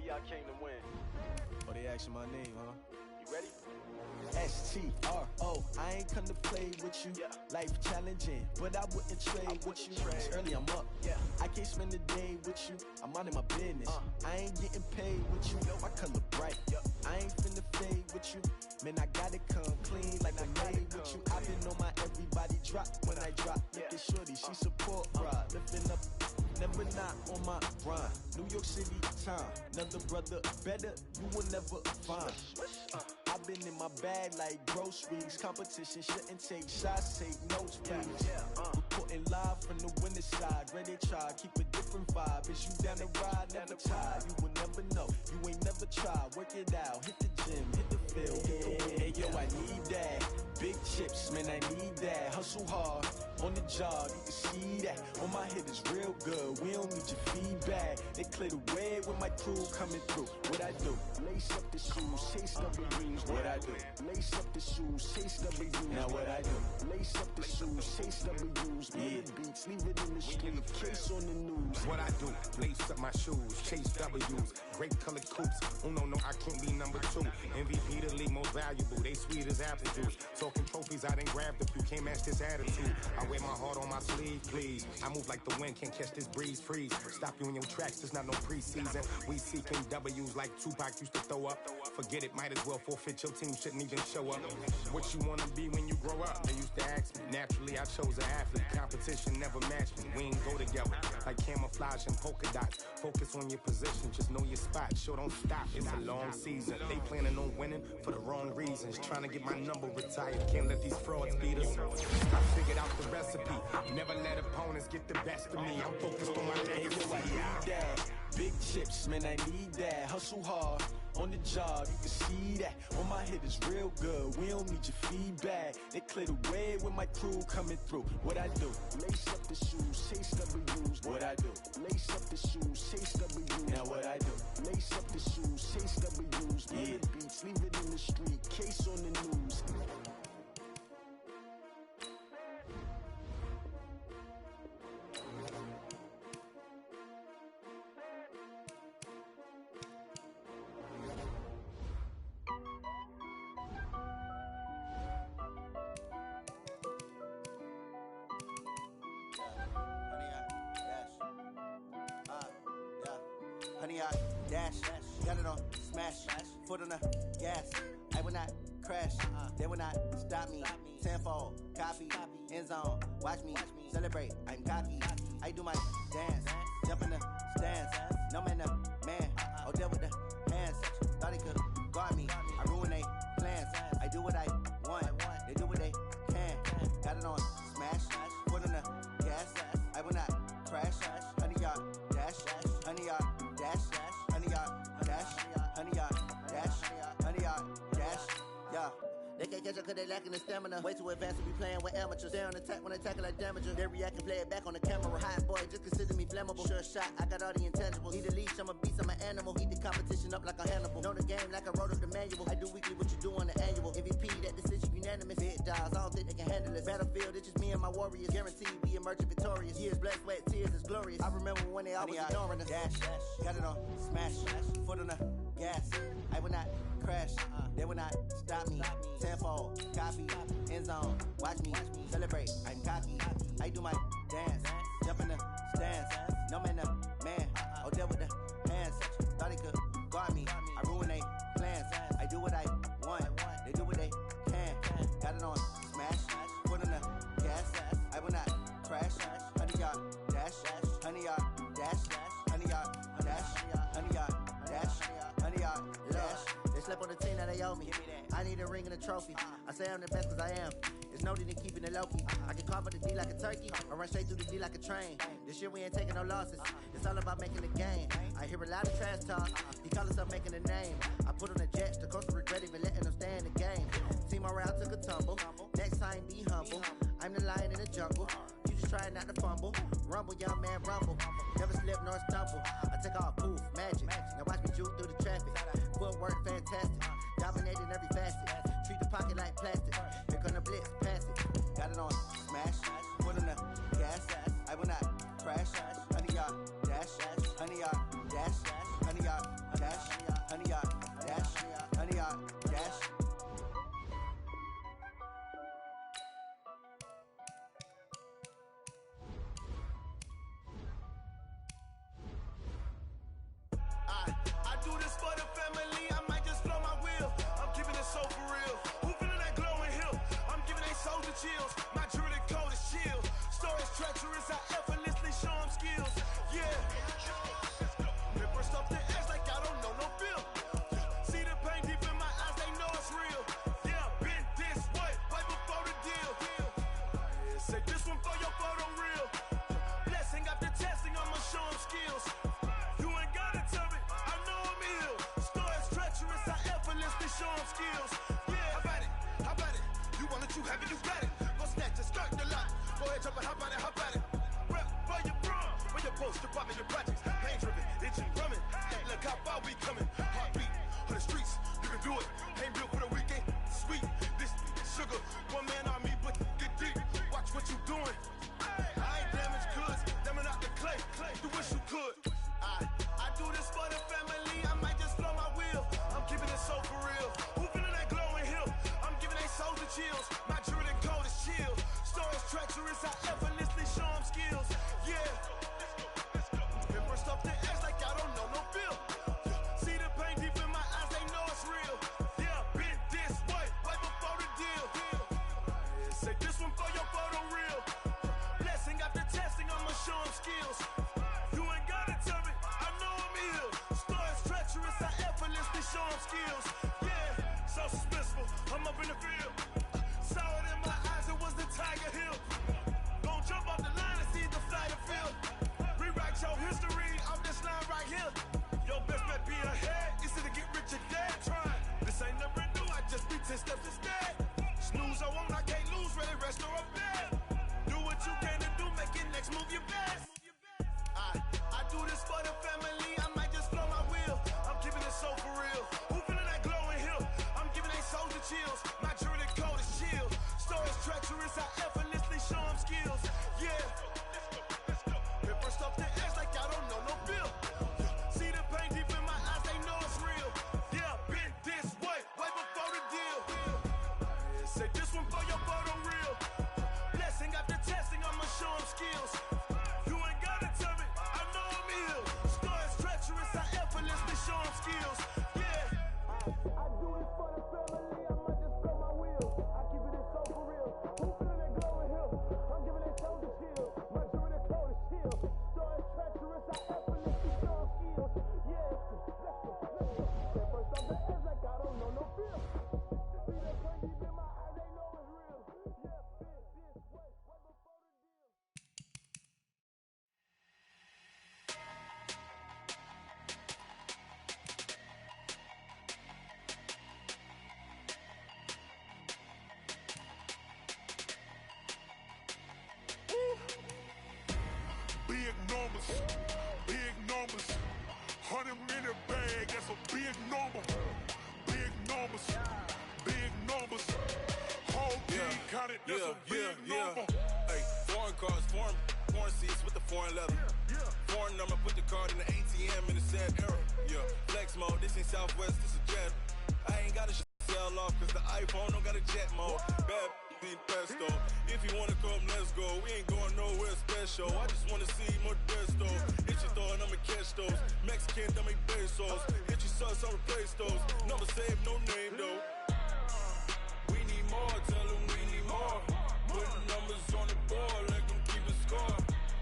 Y'all came to win. Oh, they asking my name, huh? You ready? S-T-R-O, I ain't come to play with you. Life challenging, but I wouldn't trade with you. It's early, I'm up. I can't spend the day with you. I'm minding my business. I ain't getting paid with you. My color bright. I ain't finna fade with you. Man, I gotta come clean like I made with you. I've been on my everybody drop when I drop. Look at shorty, she support ride. Lifting up, never not on my grind. New York City time, another brother better, you will never find. I've been in my bag like groceries. Competition shouldn't take shots, take notes, please. Reporting live from the winning side. Ready to try, keep a different vibe. Is you down the ride, never tired. You will never know, you ain't never tried. Work it out, hit the gym, hit the feel. Hey, yo, I need that. Big chips, man, I need that. Hustle hard. On the job, you can see that. On my head is real good. We don't need your feedback. They clear the way with my crew coming through. What I do? Lace up the shoes, chase W's. What I do? Lace up the shoes, chase W's. Now what I do? Lace up the shoes, chase W's. Yeah. Beats, leave it in the street. Case on the news. What I do? Lace up my shoes, chase W's. Great colored coops. Oh no, I can't be number 2. MVP the league most valuable. They sweet as apple juice. Talking trophies, I done grabbed a few. Can't match this attitude. I wear my heart on my sleeve, please. I move like the wind, can't catch this breeze, freeze. Stop you in your tracks, there's not no preseason. We seeking W's like Tupac used to throw up. Forget it, might as well forfeit. Your team shouldn't even show up. What you wanna be when you grow up? They used to ask me. Naturally, I chose an athlete. Competition never matched me. We ain't go together like camouflage and polka dots. Focus on your position, just know your spot. Sure, don't stop. It's a long season. They planning on winning for the wrong reasons. Trying to get my number retired. Can't let these frauds beat us. I figured out the recipe. Never let opponents get the best of me. I'm focused on my legacy. I need that. Big chips, man, I need that. Hustle hard. On the job, you can see that. On my head is real good. We don't need your feedback. They clear the way with my crew coming through. What I do? Lace up the shoes, chase W's. What I do? Lace up the shoes, chase W's. Now what I do? Lace up the shoes, chase W's. Yeah. Beats, leave it in the street. Case on the news. Honey, I dash, got it on, smash, foot on the gas. I will not crash, they will not stop me. Tenfold, copy, end zone, watch me celebrate. I'm cocky, I do my dance, jump in the stands. No man, the man, oh, deal with the hands. Thought he could guard me, I ruin they plans. I do what I want, they do what they can. Got it on, smash, foot on the gas. I will not crash, honey, y'all dash, honey, y'all dash, honey, y'all dash, honey, y'all dash, honey, y'all dash, yeah. They can't catch up cause they lacking the stamina. Way too advanced to be playing with amateurs. They on attack when they tackle like damager. They react and play it back on the camera. Hot boy, just consider me flammable. Sure shot, I got all the intangibles. Need a leash, I'm a beast, I'm an animal. Heat the competition up like a Hannibal. Know the game like I wrote up the manual. I do weekly what you do on the annual. MVP, that decision unanimous. Big dials, I don't think they can handle it. Battlefield, it's just me and my warriors. Guaranteed we emerging victorious. Years, blood, sweat, tears, is glorious. I remember when they always ignoring us. Dash, got it on, smash, foot on the gas. I will not crash, they will not stop me. Tenfold, copy, end zone, watch me celebrate. I'm cocky, I do my dance, jump in the stands. No man, the man, oh, deal with the hands. Thought he could guard me, I ruin they plans. I do what I want, they do what they can. Got it on, smash, foot on the gas. I will not crash, honey, y'all dash, honey, y'all dash, honey, y'all dash, honey, y'all dash, honey, y'all dash. They slept on the team that they owe me. I need a ring and a trophy. I say I'm the best cause I am. It's no need in keeping it low-key. I can carve for the D like a turkey. I run straight through the D like a train. This year we ain't taking no losses. It's all about making the game. I hear a lot of trash talk. He call himself making a name. I put on the jets. The coach regret even letting them stay in the game. Team morale took a tumble. Next time be humble. I'm the lion in the jungle. You just try not to fumble. Rumble, young man, rumble. Never slip nor stumble. I take off, poof, magic. Now watch me juke through the traffic. Footwork fantastic. Dominating every facet. Treat the pocket like plastic. Here come the blitz, pass it. Got it on, smash. Foot on the gas. I will not crash. Honey, y'all dash. Honey, y'all dash. Honey, y'all dash. Honey, y'all dash. Honey, y'all dash. I do this for the family. I might just blow my wheel. I'm keeping it so for real. Who feeling that glowing hill? I'm giving they soldier chills. My jewelry code is chill. Stories treacherous. I effortlessly show them skills. Yeah. Ripper stuff the edge like I don't know no feel. See the pain deep in my eyes. They know it's real. Yeah, been this way right before the deal. Yeah, say this one for your photo real. Blessing after testing. I'ma show them skills. You ain't gotta tell me, I know I'm ill. Stories treacherous, I effortlessly show them skills. ahead, jump and hop at it. Rep for your bro, for your post, your pop, and your projects. Pain driven, engine drumming. Look how far we coming. Heartbeat on the streets, you can do it. Ain't built for the weekend. Sweet, this sugar, one man army, but get deep. Watch what you doing. I ain't damaged goods, damn out the clay. You wish you could. I do this for the family. I might just blow my wheel. I'm keeping it so for real. Who feeling that glowing hill? I'm giving they souls the chills. My jewelry cold is chill. Stories treacherous, I effortlessly show them skills. Yeah. Paper stuff the edge like I don't know no feel. See the pain deep in my eyes, they know it's real. Yeah, been this way, way before the deal. Say this one for your photo real. Blessing after testing, I'ma show them skills. You ain't gotta tell me, I know I'm ill. Stories treacherous, I effortlessly show them skills. Yeah, so suspenseful, I'm up in the field. Saw it in my eyes, it was the Tiger Hill. Gon' jump off the line and see the flight of field. Rewrite your history off this line right here. Your best bet be ahead, easy to get rich or dead. Trying, this ain't never new, I just be 10 steps instead. Snooze I won't, I can't lose, ready, rest or up bed. Do what you can to do, make your next move your best. I do this for the family, I might just blow my wheel. I'm keeping it so for real. Who feeling that glowing hill? I'm giving they souls the chills. My jewelry cold is chill. Stories treacherous, I effortlessly show them skills. Yeah. Paper stuff the edge like I don't know no feel. See the pain deep in my eyes, they know it's real. Yeah, been this way, way before the deal. Say this one for your photo real. Blessing after testing, I'ma show them skills. You ain't gotta tell me, I know I'm ill. Stories treacherous, I effortlessly show them skills. Yeah. I do this for the family, I might just blow my wheel. I keep it so for real. Who feeling that glowing hill? I'm giving they souls the chill. My jewelry cold is chill. Stories treacherous, I effortlessly show them skills. Yeah. Let's go. First off the edge like I don't know no feel. See the pain deep in my eyes, they know it's real. Yeah, been this way, way before the deal. Big numbers, big numbers. 100-minute bag, that's a big number. Big numbers, big numbers. Whole team counted, that's a big number. Hey, foreign cars, foreign seats with the foreign leather. Foreign number, put the card in the ATM in the sad era. Yeah, flex mode, this ain't Southwest, this is Jet. I ain't got a sell off, cause the iPhone don't got a jet mode. Bad be pesto. If you wanna come, let's go. We ain't going nowhere special. I just wanna see more Modesto. Hit your thought, I'ma catch those. Mexican, I'ma pesos. Hit your sus, I'ma replace those. Number saved, no name though. We need more, tell them we need more. Putting numbers on the board, like them keep a score.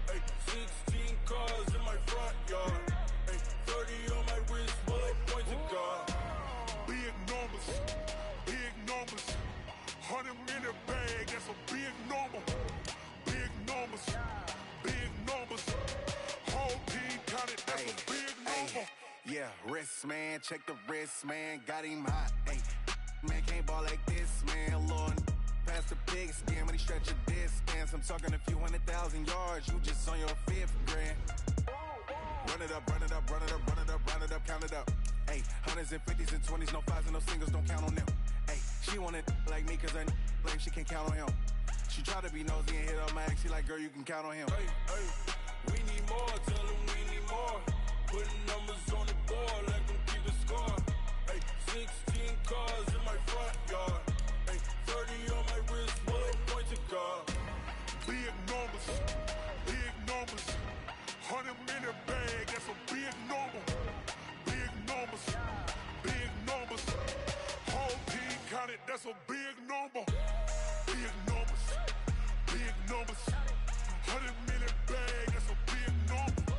Hey, 16 cars in my front yard. Hey, 30 on my wrist, bullet point to God. Big numbers, big numbers. 100-minute bag, that's a big number. Big numbers, big numbers. Whole team counted, that's a big number. Yeah, wrist man, check the wrist man, got him hot. Ay, man can't ball like this, man. Lord, past the pig skin when he stretch a distance. I'm talking a few 100,000 yards, you just on your 5th grand. Run it up, run it up, run it up, run it up, run it up, count it up. Ay, hundreds and 50s and 20s, no 5s and no singles, don't count on them. Ay, she want it like me, cause her blame she can't count on him. She try to be nosy and hit up my ex, she like, girl, you can count on him. Hey, hey, we need more, tell them we need more. Putting numbers on the board, like them keep a score. Hey, 16 cars in my front yard. Hey, 30 on my wrist, bullet point to God. Big numbers, big numbers. 100-minute bag, that's a big number. Big numbers, big numbers. Whole team counted, that's a big number. Big numbers, big numbers. 100-minute bag, that's a big number.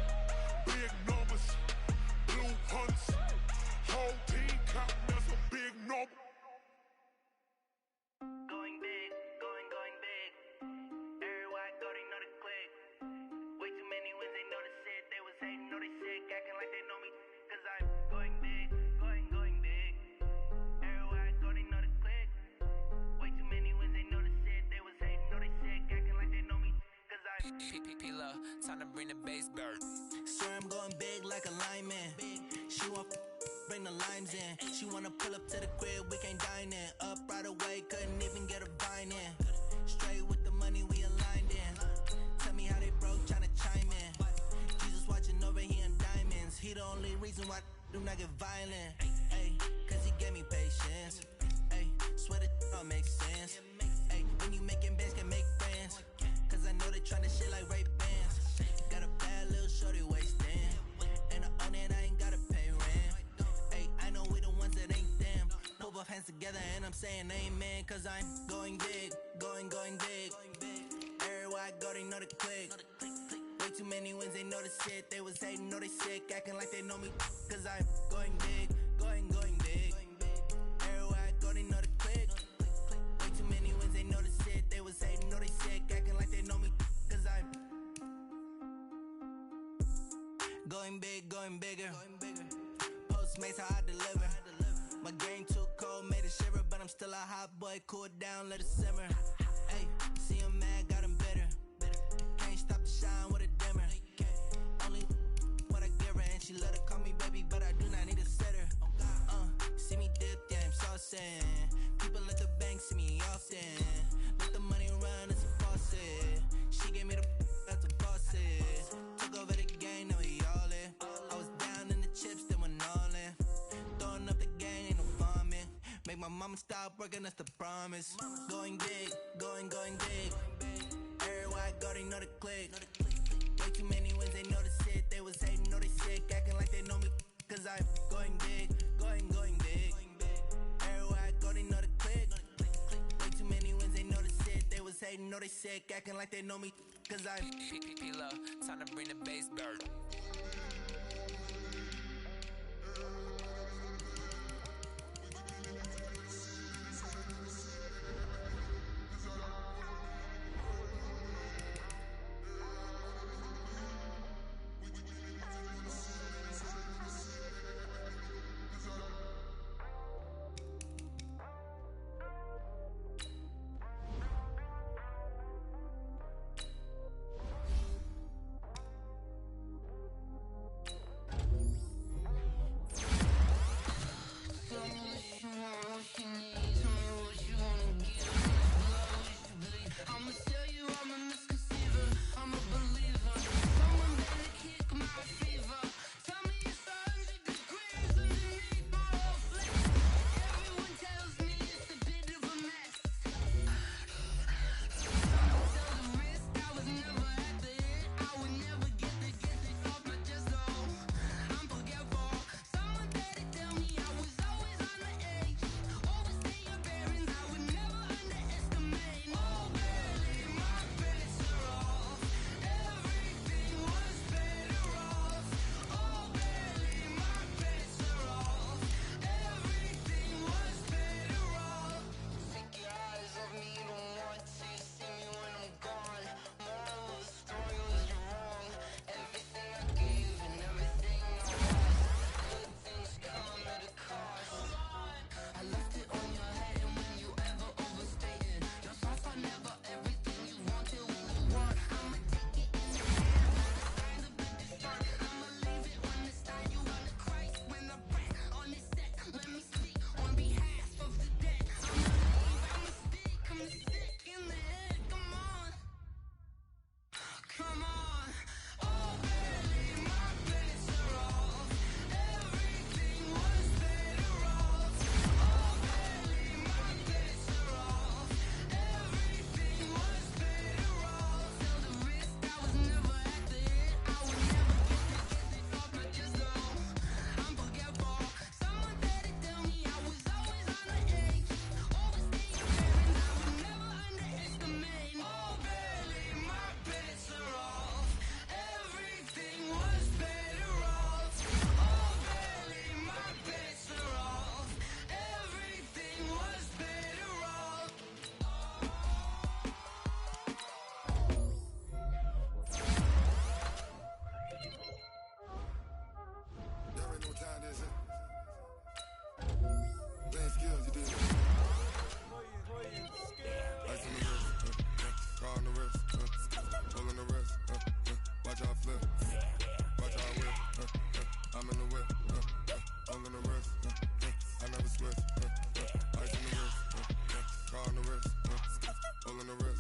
P-P-P-Love, time to bring the bass bird. Swear I'm going big like a lineman. She want bring the limes in. She wanna pull up to the crib, we can't dine in. Up right away, couldn't even get a vine in. Straight with the money, we aligned in. Tell me how they broke, tryna chime in. Jesus watching over, he in diamonds. He the only reason why I do not get violent. Ay, cause he gave me patience. Ay, swear that don't make sense. Ay, when you making bands, can make friends. Cause I know they tryna shit like Ray-Bans. Got a bad little shorty wasting. And I own it, I ain't gotta pay rent. Ay, I know we the ones that ain't them. Put both hands together and I'm saying amen. Cause I'm going big, going big. Everywhere I go, they know the click. Way too many wins, they know the shit. They was hating, know they sick, acting like they know me. Cause I'm going big, going big. Everywhere I go, they know the click. Way too many wins, they know the shit. They was hating, know they sick, acting like they know me. Cause I'm going big, going bigger. Postmates how I deliver. My game too cold, made it shiver, but I'm still a hot boy. Cool it down, let it simmer. Hey, see him mad, got him bitter. Can't stop the shine with a dimmer. Only what I give her, and she let her call me baby, but I do not need a sitter. See me dip, yeah, I'm saucing. People at the bank see me often. Let the money run, it's a faucet. She gave me the that's a faucet. Took over the game, now we all in. I was down in the chips, then went all in. Throwing up the gang, ain't no vomit. Make my mama stop working, that's the promise. Going big, going big. Everywhere I go, they know the click. Way too many wins, they know the shit. They was hating, know they sick, acting like they know me. Cause I'm going big, going big. Everywhere I go, they know the click. Way too many wins, they know the shit. They was hating, know they sick, acting like they know me. Cause I'm P-P-P-Love, time to bring the bass bird. wrist, ice in the wrist, car on the wrist, all in the wrist.